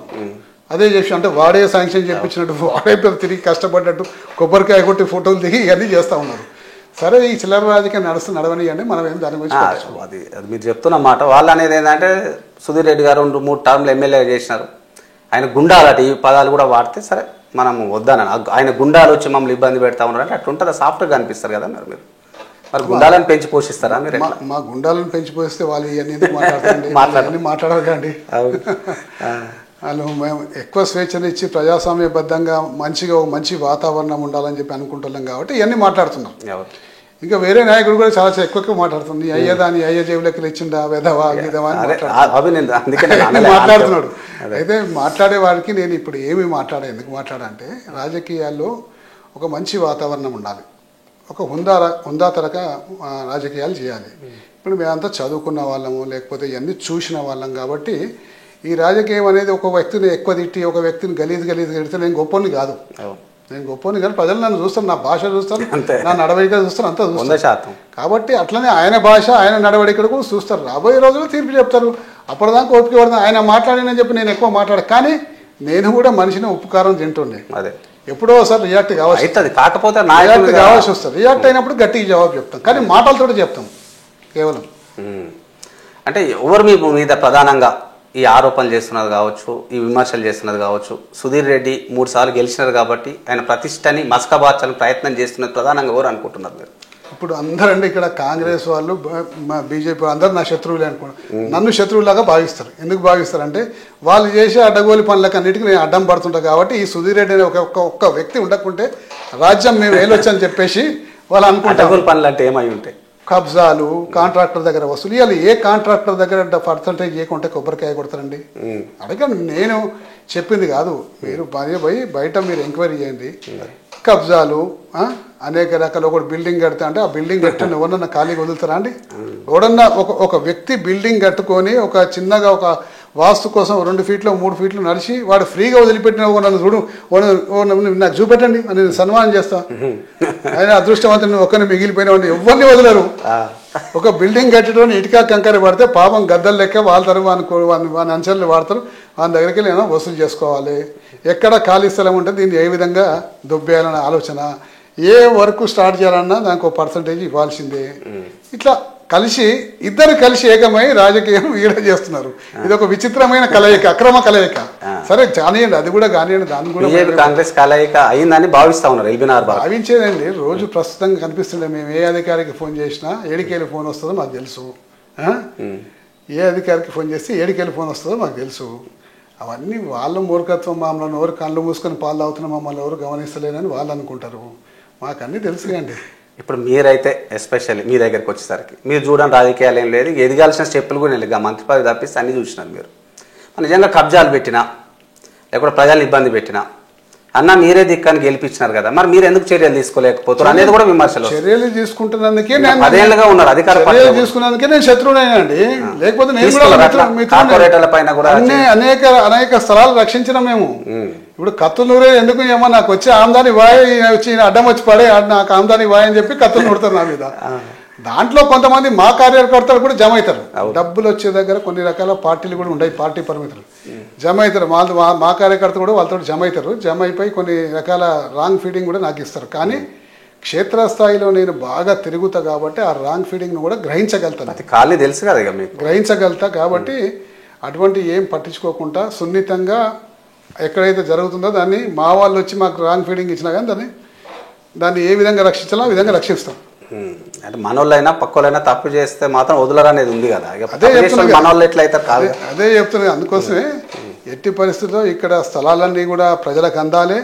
అదే చేసి అంటే వాడే శాంక్షన్ చేయించినట్టు, వాడే తిరిగి కష్టపడ్డట్టు కొబ్బరికాయ కొట్టి ఫోటోలు దిగి ఇవన్నీ చేస్తూ ఉన్నారు. సరే, ఈ చిల్లర రాజకీయం నడవనియండి, మనం ఏం దాని గురించి అది మీరు చెప్తున్న మాట. వాళ్ళు అనేది ఏంటంటే సుధీర్ రెడ్డి గారు 2-3 టర్మ్లు ఎమ్మెల్యే చేసినారు, ఆయన గుండాలట ఈ పదాలు కూడా వాడితే సరే మనం వద్దానని. ఆయన గుండాలు వచ్చి మమ్మల్ని ఇబ్బంది పెడతా ఉన్నారంటే అట్లుంటుందా? సాఫ్ట్గా అనిపిస్తారు కదా మీరు. మరి గుండాలను పెంచి పోషిస్తారా మీరు? మా గుండాలను పెంచి పోషిస్తే వాళ్ళు ఇవన్నీ మాట్లాడారు కండి. వాళ్ళు మేము ఎక్కువ స్వేచ్ఛనిచ్చి ప్రజాస్వామ్యబద్ధంగా మంచిగా మంచి వాతావరణం ఉండాలని చెప్పి అనుకుంటున్నాం కాబట్టి ఇవన్నీ మాట్లాడుతున్నాం. ఇంకా వేరే నాయకుడు కూడా చాలా ఎక్కువ మాట్లాడుతుంది. అయ్య జేబులకి ఇచ్చిండా వెధవా గిదవా అని మాట్లాడుతున్నాడు. అయితే మాట్లాడే వాడికి నేను ఇప్పుడు ఏమి ఎందుకు మాట్లాడంటే రాజకీయాల్లో ఒక మంచి వాతావరణం ఉండాలి, ఒక హుందాతరక రాజకీయాలు చేయాలి. ఇప్పుడు మేమంతా చదువుకున్న వాళ్ళము, లేకపోతే ఇవన్నీ చూసిన వాళ్ళం కాబట్టి ఈ రాజకీయం అనేది ఒక వ్యక్తిని ఎక్కువ తిట్టి ఒక వ్యక్తిని గలీజ్ తిడితే నేను గొప్పని కాదు. ప్రజలు నన్ను చూస్తారు, నా భాష చూస్తారు, నా నడవడిక చూస్తారు, అంతా చూస్తారు. కాబట్టి అట్లనే ఆయన భాష ఆయన నడవడిక కూడా చూస్తారు. రాబోయే రోజుల్లో తీర్పు చెప్తారు. అప్పటిదాకా ఓపిక పడతాను. ఆయన మాట్లాడినని చెప్పి నేను ఎక్కువ మాట్లాడ, కానీ నేను కూడా మనిషిని ఉపకారం తింటుండే. ఎప్పుడో ఒకసారి రియాక్ట్ కావాల్సి వస్తుంది. రియాక్ట్ అయినప్పుడు గట్టిగా జవాబు చెప్తాం, కానీ మాటలతో చెప్తాం కేవలం. అంటే ఎవరు మీ మీద ప్రధానంగా ఈ ఆరోపణలు చేస్తున్నది కావచ్చు, ఈ విమర్శలు చేస్తున్నది కావచ్చు? సుధీర్ రెడ్డి 3 సార్లు గెలిచినారు కాబట్టి ఆయన ప్రతిష్టని మసకబార్చాలని ప్రయత్నం చేస్తున్నది ప్రధానంగా ఎవరు అనుకుంటున్నారు మీరు? ఇప్పుడు అందరండి ఇక్కడ కాంగ్రెస్ వాళ్ళు, బీజేపీ అందరూ నా శత్రువులే అనుకుంటారు. నన్ను శత్రువులాగా భావిస్తారు. ఎందుకు భావిస్తారంటే వాళ్ళు చేసే అడ్డగోలి పనులకు అన్నిటికీ నేను అడ్డం పడుతుంటా కాబట్టి ఈ సుధీర్ రెడ్డి అనే ఒక్క వ్యక్తి ఉండకుంటే రాజ్యం మేము వెళ్ళొచ్చని చెప్పేసి వాళ్ళు అనుకుంటారు. అడ్డగోలి పనులు అంటే ఏమై ఉంటాయి? కబ్జాలు, కాంట్రాక్టర్ దగ్గర వసూలు. ఇవాళ ఏ కాంట్రాక్టర్ దగ్గర పర్సంటేజ్ చేయకుంటే కొబ్బరికాయ కొడతారండి? అడగండి, నేను చెప్పింది కాదు. మీరు పోయి బయట మీరు ఎంక్వైరీ చేయండి. కబ్జాలు అనేక రకాల. ఒకటి బిల్డింగ్ కడితే అంటే ఆ బిల్డింగ్ కట్టుకుని ఎవరన్నా ఖాళీగా వదులుతారా అండి? ఎవడన్నా ఒక వ్యక్తి బిల్డింగ్ కట్టుకొని ఒక చిన్నగా ఒక వాస్తు కోసం 2 ఫీట్లు 3 ఫీట్లు నడిచి వాడు ఫ్రీగా వదిలిపెట్టిన నన్ను చూడు, నాకు చూపెట్టండి అని నేను సన్మానం చేస్తా. ఆయన అదృష్టవంతుని ఒక్కరిని మిగిలిపోయిన వాడిని ఎవరిని వదలరు. ఒక బిల్డింగ్ కట్టడం ఇటుక కంకర పడితే పాపం గద్దలు లెక్క వాళ్తారు, వాని అంచనలు వాడతారు. వాని దగ్గరికి వెళ్ళి వసూలు చేసుకోవాలి. ఎక్కడ ఖాళీ స్థలం ఉంటే దీన్ని ఏ విధంగా దొబ్బేయాలనే ఆలోచన. ఏ వర్క్ స్టార్ట్ చేయాలన్నా దానికి ఒక పర్సంటేజ్ ఇవ్వాల్సిందే. ఇట్లా ఇద్దరు కలిసి ఏకమై రాజకీయం ఈడ చేస్తున్నారు. ఇది ఒక విచిత్రమైన కలయిక, అక్రమ కలయిక. సరే కానివ్వండి, అది కూడా కానివ్వండి. దాన్ని కూడా కాంగ్రెస్ కలయిక అయిందని భావిస్తా ఉన్నారు. భావించేదండి. రోజు ప్రస్తుతంగా కనిపిస్తుండే మేము ఏ అధికారికి ఫోన్ చేసినా ఏడికేళ్ళు ఫోన్ వస్తుందో మాకు తెలుసు. ఏ అధికారికి ఫోన్ చేస్తే ఏడికేళ్ళు ఫోన్ వస్తుందో మాకు తెలుసు. అవన్నీ వాళ్ళ మూర్ఖత్వం. మమ్మల్ని ఎవరు కళ్ళు మూసుకొని పాలు తాగుతున్నా మమ్మల్ని ఎవరు గమనిస్తలేనని వాళ్ళు అనుకుంటారు. మాకు అన్నీ తెలుసులేండి. ఇప్పుడు మీరైతే ఎస్పెషల్లీ మీ దగ్గరికి వచ్చేసరికి మీరు చూడని రాజకీయాలు ఏం లేదు, ఎదగాల్సిన స్టెప్పులు కూడా లేదు. మంత్రి పదవి తప్పిస్తే అన్నీ చూసినారు మీరు. నిజంగా కబ్జాలు పెట్టినా లేకపోతే ప్రజల్ని ఇబ్బంది పెట్టినా అన్న మీరే దిక్కని గెలిపించినారు కదా, మరి మీరు ఎందుకు చర్యలు తీసుకోలేకపోతారు అనేది కూడా విమర్శలు. చర్యలు తీసుకుంటున్నందుకే పదేళ్ళుగా ఉన్నారు అధికార చర్యలు తీసుకున్నందుకే నేను శత్రువునేనండి, లేకపోతే నేను కూడా కార్పొరేటర్ల పైన కూడా అనేక స్థలాలు రక్షించిన మేము. ఇప్పుడు కత్తులూరే ఎందుకు ఏమో నాకు వచ్చి ఆమ్దాని వాయి వచ్చి అడ్డం వచ్చి పడే నాకు ఆమ్దాని వాయి అని చెప్పి కత్తులు నూడతారు నా మీద. దాంట్లో కొంతమంది మా కార్యకర్తలు కూడా జమ అవుతారు. డబ్బులు వచ్చే దగ్గర కొన్ని రకాల పార్టీలు కూడా ఉన్నాయి, పార్టీ పరిమితులు జమ అవుతారు. మా కార్యకర్తలు కూడా వాళ్ళతో జమ అవుతారు. జమ అయిపోయి కొన్ని రకాల రాంగ్ ఫీడింగ్ కూడా నాకు ఇస్తారు. కానీ క్షేత్రస్థాయిలో నేను బాగా తిరుగుతా కాబట్టి ఆ రాంగ్ ఫీడింగ్ను కూడా గ్రహించగలుగుతాను. ఖాళీ తెలుసు కదా ఇక మీకు, గ్రహించగలుగుతా కాబట్టి అటువంటి ఏం పట్టించుకోకుండా సున్నితంగా ఎక్కడైతే జరుగుతుందో దాన్ని మా వాళ్ళు వచ్చి మాకు రాంగ్ ఫీడింగ్ ఇచ్చినా కానీ దాన్ని ఏ విధంగా రక్షించాలో ఆ విధంగా రక్షిస్తాం. అంటే మనోళ్ళైనా పక్కోళ్ళైనా తప్పు చేస్తే మాత్రం వదలరు అనేది ఉంది కదా, మనోళ్ళు ఎట్లయితే కాదు. అదే చెప్తున్నా. అందుకోసమే ఎట్టి పరిస్థితుల్లో ఇక్కడ స్థలాలన్నీ కూడా ప్రజలకు అందాలి.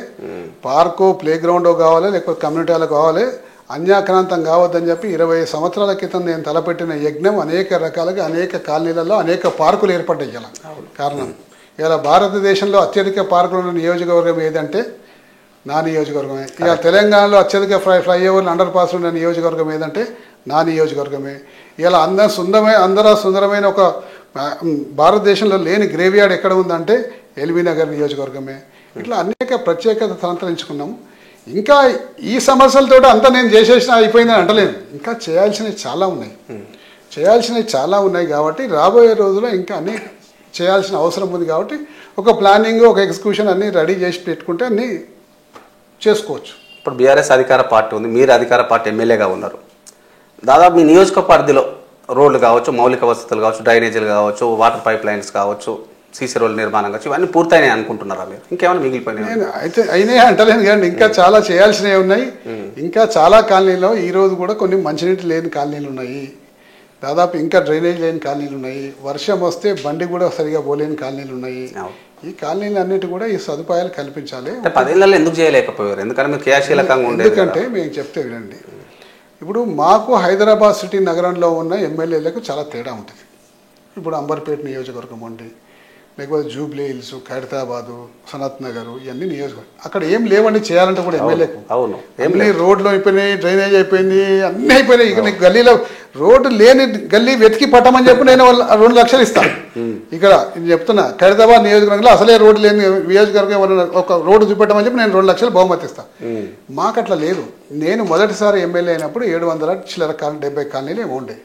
పార్కో ప్లే గ్రౌండో కావాలి, లేకపోతే కమ్యూనిటీ హాల్ కావాలి. అన్యాక్రాంతం కావద్దని చెప్పి 20 సంవత్సరాల క్రితం నేను తలపెట్టిన యజ్ఞం అనేక రకాలుగా అనేక కాలనీలలో అనేక పార్కులు ఏర్పడ్డాయి. ఇలా కారణం ఇలా భారతదేశంలో అత్యధిక పార్కులు ఉన్న నియోజకవర్గం ఏదంటే నా నియోజకవర్గమే. ఇక తెలంగాణలో అత్యధిక ఫ్లైఓవర్లు అండర్ పాస్ ఉన్న నియోజకవర్గం ఏదంటే నా నియోజకవర్గమే. ఇలా అందరూ సుందరమైన ఒక భారతదేశంలో లేని గ్రేవ్యార్డ్ ఎక్కడ ఉందంటే ఎల్బీ నగర్ నియోజకవర్గమే. ఇట్లా అనేక ప్రత్యేకత సంతరించుకున్నాము. ఇంకా ఈ సమస్యలతో అంతా నేను చేసేసిన అయిపోయిందని అంటలేను. ఇంకా చేయాల్సినవి చాలా ఉన్నాయి కాబట్టి రాబోయే రోజుల్లో ఇంకా అనేక చేయాల్సిన అవసరం ఉంది. కాబట్టి ఒక ప్లానింగ్ ఒక ఎగ్జిక్యూషన్ అన్నీ రెడీ చేసి పెట్టుకుంటే అన్నీ చేసుకోవచ్చు. ఇప్పుడు బీఆర్ఎస్ అధికార పార్టీ ఉంది, మీరు అధికార పార్టీ ఎమ్మెల్యేగా ఉన్నారు. దాదాపు మీ నియోజక పరిధిలో రోడ్లు కావచ్చు, మౌలిక వసతులు కావచ్చు, డ్రైనేజీలు కావచ్చు, వాటర్ పైప్ లైన్స్ కావచ్చు, సీసీ రోడ్ల నిర్మాణం కావచ్చు, ఇవన్నీ పూర్తయినాయి అనుకుంటున్నారా మీరు? ఇంకేమైనా మిగిలిపోయినాయి? అయితే అయినాయి అంటలేను కానీ ఇంకా చాలా చేయాల్సినవి ఉన్నాయి. ఇంకా చాలా కాలనీలో ఈరోజు కూడా కొన్ని మంచినీటి లేని కాలనీలు ఉన్నాయి. దాదాపు ఇంకా డ్రైనేజ్ లేని కాలనీలు ఉన్నాయి. వర్షం వస్తే బండి కూడా సరిగా పోలేని కాలనీలు ఉన్నాయి. ఈ కాలనీలు అన్నిటి కూడా ఈ సదుపాయాలు కల్పించాలి. 10 ఏళ్ళలో ఎందుకు చేయలేకపోయారు? ఎందుకంటే మీరు క్రియాశీలకంగా ఉండేది. ఎందుకంటే మేము చెప్తే వినండి, ఇప్పుడు మాకు హైదరాబాద్ సిటీ నగరంలో ఉన్న ఎమ్మెల్యేలకు చాలా తేడా ఉంటుంది. ఇప్పుడు అంబర్పేట నియోజకవర్గం ఉండి, లేకపోతే జూబ్లీ హిల్స్, ఖైరతాబాదు, సనత్ నగర్, ఇవన్నీ నియోజకవర్గం. అక్కడ ఏం లేవండి చేయాలంటే కూడా ఎమ్మెల్యేకు. అవును, ఎమ్మెల్యే రోడ్లు అయిపోయినాయి, డ్రైనేజ్ అయిపోయింది, అన్నీ అయిపోయినాయి. ఇక నీకు గల్లీలో రోడ్డు లేని గల్లీ వెతికి పట్టమని చెప్పి నేను 2 లక్షలు ఇస్తాను. ఇక్కడ ఇది చెప్తున్నా, ఖైరతాబాద్ నియోజకవర్గంలో అసలే రోడ్డు లేని నియోజకవర్గం ఒక రోడ్డు చూపెట్టమని చెప్పి నేను 2 లక్షలు బహుమతి ఇస్తాను. మాకు అట్లా లేదు. నేను మొదటిసారి ఎమ్మెల్యే అయినప్పుడు 700 చిల్లర 70 కాలనీలు ఉండే.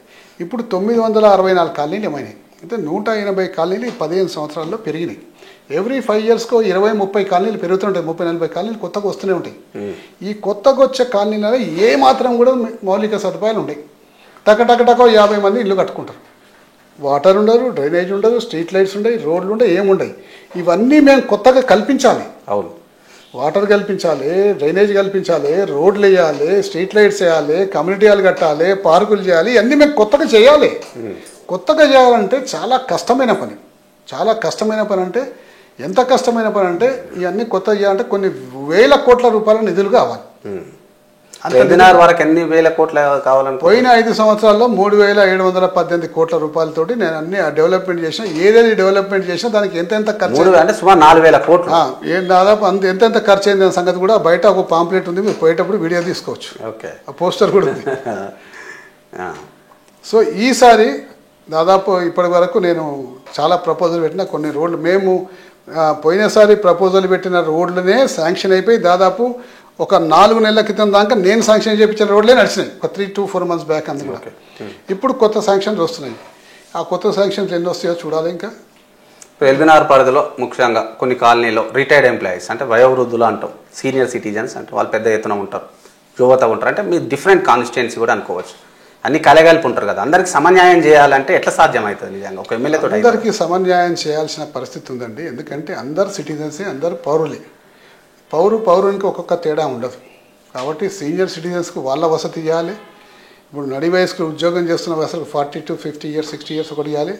ఇప్పుడు 964 కాలనీలు ఏమైనాయి. అంటే 180 కాలనీలు 15 సంవత్సరాల్లో పెరిగినాయి. ఎవ్రీ 5 ఇయర్స్కో 20-30 కాలనీలు పెరుగుతుంటాయి. 30-40 కాలనీలు కొత్తగా వస్తూనే ఉంటాయి. ఈ కొత్తగా వచ్చే కాలనీలలో ఏ మాత్రం కూడా మౌలిక సదుపాయాలు ఉంటాయి. టకటకటకో 50 మంది ఇల్లు కట్టుకుంటారు. వాటర్ ఉండదు, డ్రైనేజ్ ఉండదు, స్ట్రీట్ లైట్స్ ఉండవు, రోడ్లు ఉండవు, ఏముండవు. ఇవన్నీ మేము కొత్తగా కల్పించాలి. అవును, వాటర్ కల్పించాలి, డ్రైనేజ్ కల్పించాలి, రోడ్లు వేయాలి, స్ట్రీట్ లైట్స్ వేయాలి, కమ్యూనిటీ హాల్ కట్టాలి, పార్కులు చేయాలి. ఇవన్నీ మేము కొత్తగా చేయాలి. కొత్తగా చేయాలంటే చాలా కష్టమైన పని. అంటే ఎంత కష్టమైన పని అంటే ఇవన్నీ కొత్తగా చేయాలంటే కొన్ని వేల కోట్ల రూపాయల నిధులు కావాలి. వరకు ఎన్ని వేల కోట్ల కావాలని పోయిన 5 సంవత్సరాల్లో 3,718 కోట్ల రూపాయలతోటి నేను అన్ని డెవలప్మెంట్ చేసిన. ఏదేది డెవలప్మెంట్ చేసినా దానికి ఎంతెంత ఖర్చు అంటే సుమారు 4,000 కోట్లు. దాదాపు ఎంతెంత ఖర్చు అయింది అనే సంగతి కూడా బయట ఒక పాంప్లెట్ ఉంది, మీరు పోయేటప్పుడు వీడియో తీసుకోవచ్చు. ఓకే, ఆ పోస్టర్ కూడా ఉంది. సో ఈసారి దాదాపు ఇప్పటి వరకు నేను చాలా ప్రపోజల్ పెట్టిన కొన్ని రోడ్లు మేము పోయినసారి ప్రపోజల్ పెట్టిన రోడ్లనే శాంక్షన్ అయిపోయి దాదాపు ఒక 4 నెలల క్రితం దాకా నేను శాంక్షన్ చేయించిన రోడ్లే నడిచినాయి. ఒక 3 to 4 months బ్యాక్ అందు కూడా. ఇప్పుడు కొత్త శాంక్షన్స్ వస్తున్నాయి. ఆ కొత్త శాంక్షన్స్ ఎన్ని వస్తాయో చూడాలి. ఇంకా ఎల్బీనగర్ పరిధిలో ముఖ్యంగా కొన్ని కాలనీలో రిటైర్డ్ ఎంప్లాయీస్ అంటే వయోవృద్ధులు అంటాం, సీనియర్ సిటిజన్స్ అంటే వాళ్ళు పెద్ద ఎత్తున ఉంటారు, యువత ఉంటారు. అంటే మీరు డిఫరెంట్ కాన్స్టిట్యుయెన్సీ కూడా అనుకోవచ్చు. అన్ని కలగలిపి ఉంటారు కదా. అందరికి సమన్యాయం చేయాలంటే ఎట్లా సాధ్యమవుతుంది? నిజంగా ఒక ఎమ్మెల్యేతో అందరికీ సమన్యాయం చేయాల్సిన పరిస్థితి ఉందండి. ఎందుకంటే అందరు సిటిజన్సే, అందరు పౌరులే. పౌరునికి ఒక్కొక్క తేడా ఉండదు. కాబట్టి సీనియర్ సిటిజన్స్కి వాళ్ళ వసతి ఇవ్వాలి. ఇప్పుడు నడి వయసుకు ఉద్యోగం చేస్తున్న వయసుకు 40 to 50 years 60 years ఒకటి ఇవ్వాలి.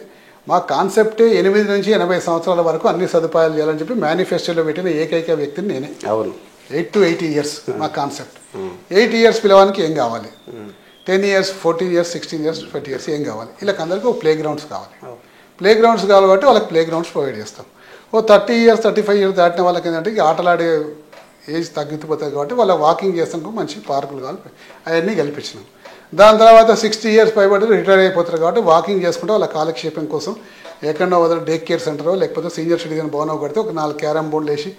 మా కాన్సెప్టే 8 నుంచి 80 సంవత్సరాల వరకు అన్ని సదుపాయాలు చేయాలని చెప్పి మేనిఫెస్టోలో పెట్టిన ఏకైక వ్యక్తిని నేనే. అవును, 8 to 80 years మా కాన్సెప్ట్. 8 years పిల్లవానికి ఏం కావాలి, 10 years 14 years 16 years 20 years ఏం కావాలి. వీళ్ళకి అందరికీ ఒక ప్లే గ్రౌండ్స్ కావాలి. ప్లే గ్రౌండ్స్ కావాలి కాబట్టి వాళ్ళకి ప్లే గ్రౌండ్స్ ప్రొవైడ్ చేస్తాం. ఓ 30 years 35 years దాటిన వాళ్ళకి ఏంటంటే ఆటలాడే ఏజ్ తగ్గిపోతుంది కాబట్టి వాళ్ళ వాకింగ్ చేస్తానికి మంచి పార్కులు కావాలి అవన్నీ కల్పించినాం. దాని తర్వాత 60 ఇయర్స్ పైబడి రిటైర్ అయిపోతారు కాబట్టి వాకింగ్ చేసుకుంటే వాళ్ళ కాలక్షేపం కోసం ఎక్కడో వదిలి డే కేర్ సెంటరో లేకపోతే సీనియర్ సిటిజన్ భవనం పెడితే ఒక 4 క్యారమ్ బోర్డులు వేసి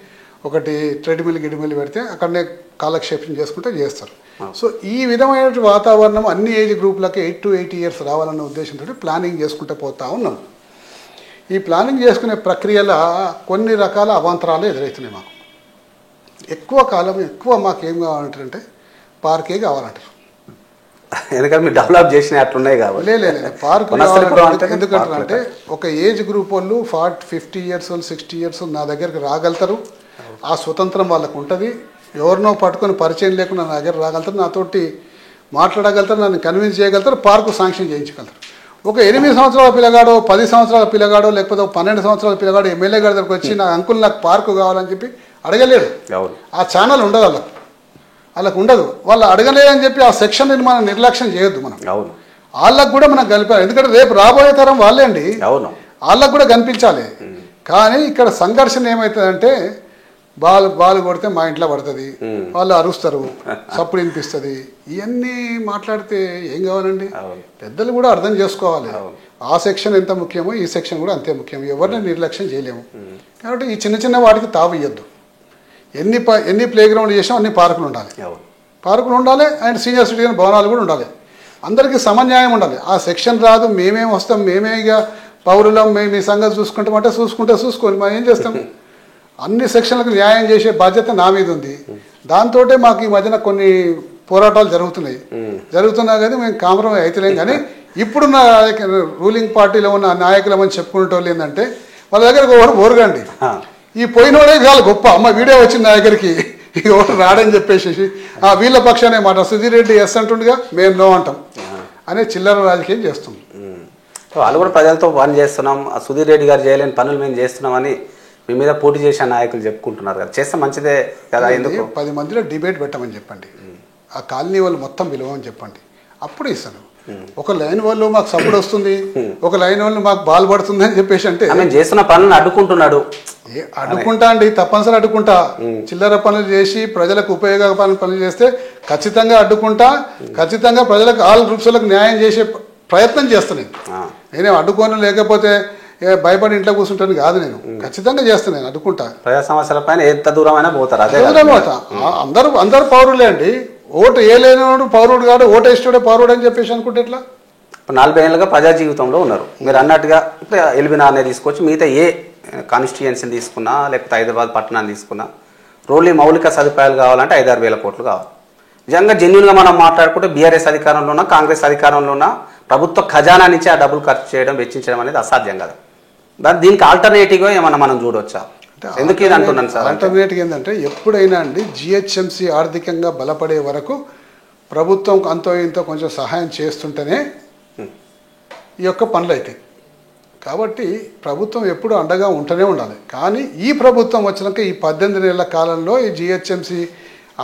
ఒకటి ట్రెడ్మిల్ గిడ్మిల్ పెడితే అక్కడనే కాలక్షేపం చేసుకుంటే చేస్తారు. సో ఈ విధమైన వాతావరణం అన్ని ఏజ్ గ్రూపులకి 8 to 80 ఇయర్స్ రావాలన్న ఉద్దేశంతో ప్లానింగ్ చేసుకుంటూ పోతా ఉన్నాం. ఈ ప్లానింగ్ చేసుకునే ప్రక్రియలో కొన్ని రకాల అవాంతరాలు ఎదురవుతున్నాయి. మాకు ఎక్కువ మాకేం కావాలంటారంటే పార్కే కావాలంటారు. ఎందుకంటే మీరు డెవలప్ చేసిన అట్లున్నాయి కాబట్టి లేదు పార్క్ ఎందుకంటే ఒక ఏజ్ గ్రూప్ వాళ్ళు 50 ఇయర్స్ వాళ్ళు 60 ఇయర్స్ నా దగ్గరికి రాగలుగుతారు. ఆ స్వతంత్రం వాళ్ళకు ఉంటుంది. ఎవరినో పట్టుకొని పరిచయం లేకుండా నా దగ్గర రాగలుగుతారు, నాతోటి మాట్లాడగలుగుతారు, నన్ను కన్విన్స్ చేయగలుగుతారు, పార్కు శాంక్షన్ చేయించగలుగుతారు. ఒక 8 సంవత్సరాల పిల్లగాడో 10 సంవత్సరాల పిల్లగాడో లేకపోతే 12 సంవత్సరాల పిల్లగాడో ఎమ్మెల్యే గారి దగ్గరకు వచ్చి నా అంకుల్ నాకు పార్కు కావాలని చెప్పి అడగలేడు. ఆ ఛానల్ ఉండదు వాళ్ళకు ఉండదు. వాళ్ళు అడగలేదని చెప్పి ఆ సెక్షన్ మనం నిర్లక్ష్యం చేయొద్దు. మనం వాళ్ళకు కూడా మనం కలిపాలి. ఎందుకంటే రేపు రాబోయే తరం వాళ్ళే అండి, వాళ్ళకు కూడా కనిపించాలి. కానీ ఇక్కడ సంఘర్షణ ఏమవుతుందంటే బాలు కొడితే మా ఇంట్లో పడుతుంది, వాళ్ళు అరుస్తారు, సప్పుడు వినిపిస్తుంది. ఇవన్నీ మాట్లాడితే ఏం కావాలండి? పెద్దలు కూడా అర్థం చేసుకోవాలి. ఆ సెక్షన్ ఎంత ముఖ్యమో ఈ సెక్షన్ కూడా అంతే ముఖ్యం. ఎవరిని నిర్లక్ష్యం చేయలేము. కాబట్టి ఈ చిన్న వాటికి తావు ఇయ్యద్దు. ఎన్ని ప్లే గ్రౌండ్ చేసాం అన్ని పార్కులు ఉండాలి అండ్ సీనియర్ సిటిజన్ భవనాలు కూడా ఉండాలి. అందరికీ సమన్యాయం ఉండాలి. ఆ సెక్షన్ రాదు, మేమేం వస్తాం, మేమే ఇక పౌరులం, మేము ఈ సంగతి చూసుకుంటామంటే చూసుకొని మనం ఏం చేస్తాం? అన్ని సెక్షన్లకు న్యాయం చేసే బాధ్యత నా మీద ఉంది. దాంతో మాకు ఈ మధ్యన కొన్ని పోరాటాలు జరుగుతున్నా కానీ మేము కాంప్రమైజ్ అవుతలేం. కానీ ఇప్పుడున్న రూలింగ్ పార్టీలో ఉన్న నాయకులమని చెప్పుకునే వాళ్ళు ఏంటంటే వాళ్ళ దగ్గరకు ఒకరు ఓరుగండి, ఈ పోయినోడే చాలా గొప్ప అమ్మ వీడియో వచ్చింది నా దగ్గరికి, ఇక ఒకటి రాడని చెప్పేసి వీళ్ళ పక్షానే మాట సుధీర్ రెడ్డి ఎస్ అంటుండగా మేము నో అంటాం అనే చిల్లర రాజకీయం చేస్తాం. వాళ్ళు కూడా ప్రజలతో పని చేస్తున్నాం, సుధీర్ రెడ్డి గారు చేయలేని పనులు మేము చేస్తున్నామని మీ మీద పోటీ చేసిన నాయకులు చెప్పుకుంటున్నారు కదా. చేస్తే మంచిదే కదా. ఎందుకు 10 మందిలో డిబేట్ పెట్టమని చెప్పండి, ఆ కాలనీ వాళ్ళు మొత్తం పిలవమని చెప్పండి, అప్పుడు ఇస్తాను. ఒక లైన్ వాళ్ళు మాకు సపోర్ట్ వస్తుంది, ఒక లైన్ వాళ్ళు మాకు బాల్ పడుతుంది అని చెప్పేసి అంటే చేస్తున్న పనులను అడ్డుకుంటున్నాడు. అడ్డుకుంటా అండి, తప్పనిసరి అడ్డుకుంటా. చిల్లర పనులు చేసి ప్రజలకు ఉపయోగపడే పనులు చేస్తే ఖచ్చితంగా అడ్డుకుంటా. ఖచ్చితంగా ప్రజలకు ఆల్ గ్రూప్స్ వాళ్ళకి న్యాయం చేసే ప్రయత్నం చేస్తున్నాను. నేనేం అడ్డుకోను లేకపోతే భయపడి ఇంట్లో కూర్చుంటాను కాదు, నేను ఖచ్చితంగా చేస్తాను. నేను అడ్డుకుంటా. ప్రజా సమస్యల పైన ఎంత దూరమైనా పోతారు. అందరూ పౌరులే అండి. ఓటు ఏ లేనివాడు పౌరుడు కాదు, ఓటు ఇష్టడే పౌరుడు అని చెప్పేసి అనుకుంటే ఎట్లా? 40 ఏళ్ళుగా ప్రజా జీవితంలో ఉన్నారు. మీరు అన్నట్టుగా ఇప్పుడు ఎల్బీనార్నే తీసుకొచ్చి మిగతా ఏ కాన్స్టిట్యుయెన్సీని తీసుకున్నా లేకపోతే హైదరాబాద్ పట్టణాన్ని తీసుకున్నా మౌలిక సదుపాయాలు కావాలంటే 5-6 వేల కోట్లు కావాలి. నిజంగా జెన్యున్గా మనం మాట్లాడుకుంటే బీఆర్ఎస్ అధికారంలోనా కాంగ్రెస్ అధికారంలోనా ప్రభుత్వ ఖజానా నుంచి ఆ డబ్బులు ఖర్చు చేయడం వెచ్చించడం అనేది అసాధ్యం కదా. దీనికి ఆల్టర్నేటివ్గా ఏమన్నా మనం చూడవచ్చా? ఎందుకు ఇది అంటున్నాను సార్, ఆల్టర్నేటివ్ ఏంటంటే ఎప్పుడైనా అండి జిహెచ్ఎంసీ ఆర్థికంగా బలపడే వరకు ప్రభుత్వం అంతో ఇంతో కొంచెం సహాయం చేస్తుంటేనే ఈ యొక్క పనులు అవుతాయి. కాబట్టి ప్రభుత్వం ఎప్పుడు అండగా ఉంటూనే ఉండాలి. కానీ ఈ ప్రభుత్వం వచ్చినాక ఈ 18 నెలల కాలంలో ఈ జిహెచ్ఎంసీ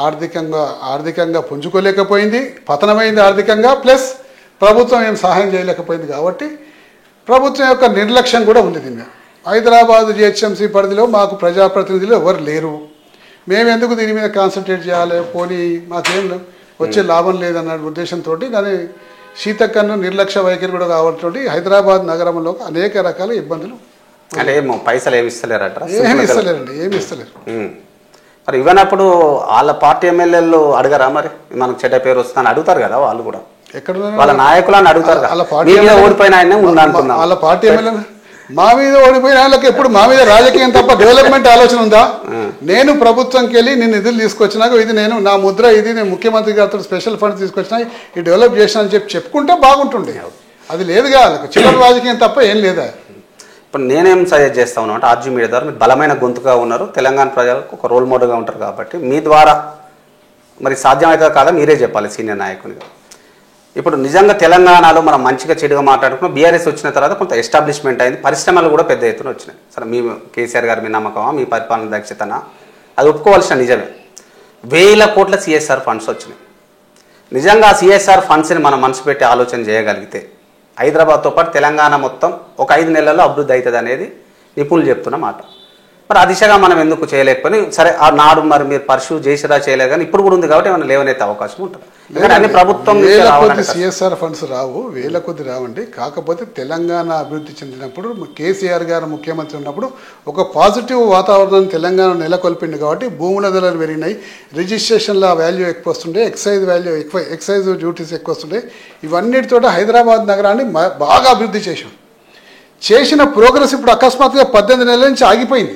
ఆర్థికంగా పుంజుకోలేకపోయింది, పతనమైంది ఆర్థికంగా, ప్లస్ ప్రభుత్వం ఏం సహాయం చేయలేకపోయింది. కాబట్టి ప్రభుత్వం యొక్క నిర్లక్ష్యం కూడా ఉంది దీని మీద. హైదరాబాద్ జిహెచ్ఎంసీ పరిధిలో మాకు ప్రజాప్రతినిధులు ఎవరు లేరు, మేము ఎందుకు దీని మీద కాన్సన్ట్రేట్ చేయాలి, పోనీ మాకేం వచ్చే లాభం లేదన్న ఉద్దేశంతో దాని శీతకన్ను నిర్లక్ష్య వైఖరి కూడా కావడంతో హైదరాబాద్ నగరంలో అనేక రకాల ఇబ్బందులు. అంటే పైసలు ఏమి ఇస్తలేరట? ఏమి ఇస్తలేరండి, ఏమి ఇస్తలేరు. మరి ఇవ్వనప్పుడు వాళ్ళ పార్టీ ఎమ్మెల్యేలు అడగరా? మరి మనకు చెడ్డ పేరు వస్తుందని అడుగుతారు కదా వాళ్ళు కూడా. ఎక్కడ వాళ్ళ నాయకులను అడుగుతారు. ఓడిపోయిన ఆయన వాళ్ళ పార్టీ ఎమ్మెల్యే మా మీద ఓడిపోయిన వాళ్ళకి ఎప్పుడు మా మీద రాజకీయం తప్ప డెవలప్మెంట్ ఆలోచన ఉందా? నేను ప్రభుత్వంకి వెళ్ళి నేను నిధులు తీసుకొచ్చినాక ఇది నేను నా ముద్ర, ఇది నేను ముఖ్యమంత్రి గారితో స్పెషల్ ఫండ్స్ తీసుకొచ్చినా ఈ డెవలప్ చేసిన అని చెప్పుకుంటే బాగుంటుండే. అది లేదుగా, చిన్న రాజకీయం తప్ప ఏం లేదా. ఇప్పుడు నేనేం సజెస్ట్ చేస్తా ఉన్నాను అంటే ఆర్జీ మీడియా ద్వారా మీరు బలమైన గొంతుగా ఉన్నారు, తెలంగాణ ప్రజలకు ఒక రోల్ మోడల్గా ఉంటారు కాబట్టి మీ ద్వారా మరి సాధ్యమవుతుందో కాదా మీరే చెప్పాలి సీనియర్ నాయకునిగా. ఇప్పుడు నిజంగా తెలంగాణలో మనం మంచిగా చెడుగా మాట్లాడుకున్నాం. బీఆర్ఎస్ వచ్చిన తర్వాత కొంత ఎస్టాబ్లిష్మెంట్ అయింది, పరిశ్రమలు కూడా పెద్ద ఎత్తున వచ్చినాయి. సరే మీ కేసీఆర్ గారు మీ నమ్మకమా, మీ పరిపాలన దక్షతనా, అది ఒప్పుకోవాల్సిన నిజమే. 1000 కోట్ల సిఎస్ఆర్ ఫండ్స్ వచ్చినాయి. నిజంగా ఆ సిఎస్ఆర్ ఫండ్స్ని మనం మనసు పెట్టి ఆలోచన చేయగలిగితే హైదరాబాద్తో పాటు తెలంగాణ మొత్తం ఒక 5 నెలల్లో అభివృద్ధి అవుతుంది అనేది నిపుణులు చెప్తున్న మాట. మరి ఆ దిశగా మనం ఎందుకు చేయలేకపోయి సరే ఆ నాడు మరి మీరు పర్సూ చేసిరా చేయలేదు కానీ ఇప్పుడు కూడా ఉంది కాబట్టి ఏమైనా లేవనైతే అవకాశం ఉంటుంది. అన్ని ప్రభుత్వం సిఎస్ఆర్ ఫండ్స్ రావు, వేల కొద్ది రావండి. కాకపోతే తెలంగాణ అభివృద్ధి చెందినప్పుడు కేసీఆర్ గారు ముఖ్యమంత్రి ఉన్నప్పుడు ఒక పాజిటివ్ వాతావరణం తెలంగాణ నెలకొల్పింది కాబట్టి భూముల ధరలు పెరిగినాయి, రిజిస్ట్రేషన్ల వాల్యూ ఎక్కువ వస్తుండే, ఎక్సైజ్ వాల్యూ ఎక్కువ, ఎక్సైజ్ డ్యూటీస్ ఎక్కువ వస్తుండే. ఇవన్నిటితో హైదరాబాద్ నగరాన్ని బాగా అభివృద్ధి చేసిన ప్రోగ్రెస్ ఇప్పుడు అకస్మాత్తుగా 18 నెలల నుంచి ఆగిపోయింది.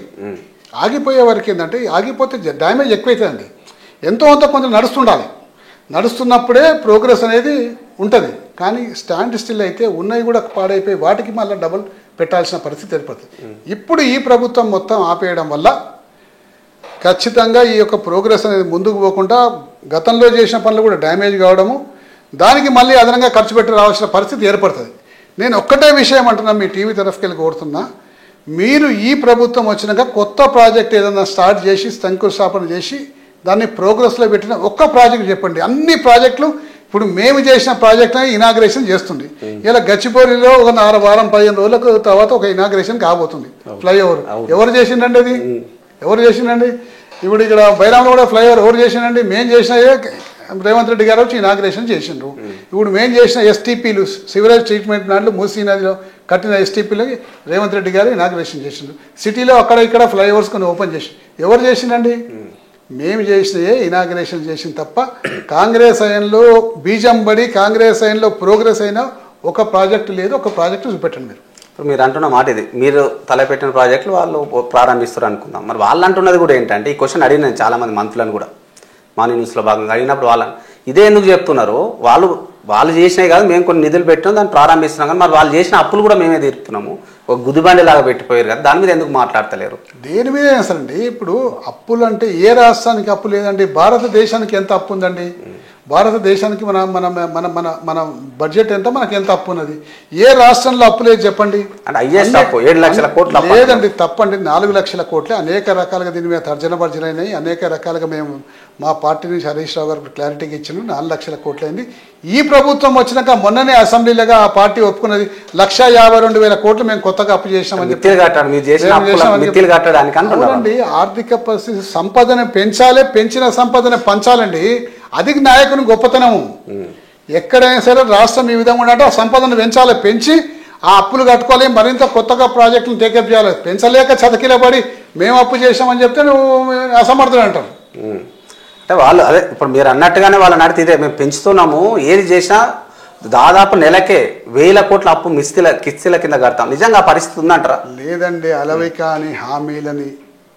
ఆగిపోయే వరకు ఏంటంటే ఆగిపోతే డ్యామేజ్ ఎక్కువైతుందండి. ఎంతో అంత కొంత నడుస్తున్నప్పుడే ప్రోగ్రెస్ అనేది ఉంటుంది. కానీ స్టాండ్ స్టిల్ అయితే ఉన్నవి కూడా పాడైపోయి వాటికి మళ్ళీ డబుల్ పెట్టాల్సిన పరిస్థితి ఏర్పడుతుంది. ఇప్పుడు ఈ ప్రభుత్వం మొత్తం ఆపేయడం వల్ల ఖచ్చితంగా ఈ యొక్క ప్రోగ్రెస్ అనేది ముందుకు పోకుండా గతంలో చేసిన పనులు కూడా డ్యామేజ్ కావడము, దానికి మళ్ళీ అదనంగా ఖర్చు పెట్టి రావాల్సిన పరిస్థితి ఏర్పడుతుంది. నేను ఒక్కటే విషయం అంటున్నా, మీ టీవీ తరఫుకెళ్ళి కోరుతున్నా, మీరు ఈ ప్రభుత్వం వచ్చినాక కొత్త ప్రాజెక్ట్ ఏదైనా స్టార్ట్ చేసి శంకుస్థాపన చేసి దాన్ని ప్రోగ్రెస్లో పెట్టిన ఒక్క ప్రాజెక్ట్ చెప్పండి. అన్ని ప్రాజెక్టులు ఇప్పుడు మేము చేసిన ప్రాజెక్టుని ఇనాగ్రేషన్ చేస్తుంది. ఇలా గచ్చిబౌలిలో ఒక 15 రోజులకు తర్వాత ఒక ఇనాగ్రేషన్ కాబోతుంది ఫ్లైఓవర్. ఎవరు చేసిండండి అది? ఎవరు చేసిండండి? ఇప్పుడు ఇక్కడ బైరాంలో కూడా ఫ్లైఓవర్ ఎవరు చేసిండండి? మేము చేసినయే రేవంత్ రెడ్డి గారు వచ్చి ఇనాగ్రేషన్ చేసిండ్రు. ఇప్పుడు మేము చేసిన ఎస్టీపీలు, సివరేజ్ ట్రీట్మెంట్ ప్లాంట్లు మూసీ నదిలో కట్టిన ఎస్టీపీలకి రేవంత్ రెడ్డి గారు ఇనాగ్రేషన్ చేసిండ్రు. సిటీలో అక్కడ ఇక్కడ ఫ్లైఓవర్స్ కొన్ని ఓపెన్ చేసి ఎవరు చేసిండండి? మేము చేసినయే ఇనాగ్రేషన్ చేసింది తప్ప కాంగ్రెస్ హయాంలో బీజం పడి కాంగ్రెస్ హయాంలో ప్రోగ్రెస్ అయినా ఒక ప్రాజెక్టు లేదు. ఒక ప్రాజెక్టు చూపెట్టండి మీరు. ఇప్పుడు మీరు అంటున్న మాట ఇది, మీరు తలపెట్టిన ప్రాజెక్టులు వాళ్ళు ప్రారంభిస్తారు అనుకుందాం. మరి వాళ్ళు అంటున్నది కూడా ఏంటంటే, ఈ క్వశ్చన్ అడిగినాను చాలామంది మంత్రులను కూడా మార్నింగ్ న్యూస్లో భాగంగా అడిగినప్పుడు వాళ్ళని ఇదే ఎందుకు చెప్తున్నారు, వాళ్ళు చేసినాయి కాదు మేము కొన్ని నిధులు పెట్టాం దాన్ని ప్రారంభిస్తున్నాం కానీ మరి వాళ్ళు చేసిన అప్పులు కూడా మేమే తీరుతున్నాము, ఒక గుదిబండి లాగా పెట్టిపోయారు కదా, దాని మీద ఎందుకు మాట్లాడతలేరు? దేని మీద అసలండి? ఇప్పుడు అప్పులు అంటే ఏ రాష్ట్రానికి అప్పు లేదండి? భారతదేశానికి ఎంత అప్పు ఉందండి? భారతదేశానికి మన మన మన మన మన బడ్జెట్ ఎంత, మనకి ఎంత అప్పు ఉన్నది? ఏ రాష్ట్రంలో అప్పు లేదు చెప్పండి? అంటే హైయెస్ట్ అప్పు 7 లక్షల కోట్లు లేదండి, తప్పండి. 4 లక్షల కోట్లే. అనేక రకాలుగా దీని మీద తర్జన భర్జనైనాయి. అనేక రకాలుగా మేము మా పార్టీ నుంచి హరీష్ రావు గారు క్లారిటీగా ఇచ్చిన 4 లక్షల కోట్లు అయింది. ఈ ప్రభుత్వం వచ్చినాక మొన్ననే అసెంబ్లీలుగా ఆ పార్టీ ఒప్పుకున్నది 1,52,000 కోట్లు మేము కొత్తగా అప్పు చేసినామని చెప్పి. ఆర్థిక పరిస్థితి సంపదను పెంచాలి, పెంచిన సంపదను పంచాలండి. అది నాయకుని గొప్పతనము. ఎక్కడైనా సరే రాష్ట్రం ఈ విధంగా ఉంటే ఆ సంపదను పెంచాలి, పెంచి ఆ అప్పులు కట్టుకోవాలి, మరింత కొత్తగా ప్రాజెక్టులు టేకప్ చేయాలి. పెంచలేక చతకిల పడి మేము అప్పు చేసామని చెప్తే నువ్వు అసమర్థుడు అంటారు. అంటే వాళ్ళు అదే ఇప్పుడు మీరు అన్నట్టుగానే వాళ్ళని అడిగితే ఇదే మేము పెంచుతున్నాము, ఏది చేసినా దాదాపు నెలకే 1000 కోట్ల అప్పు కిస్తీల కింద కడతాం. నిజంగా ఆ పరిస్థితి ఉందంటారా? లేదండి. అలవికాని హామీలని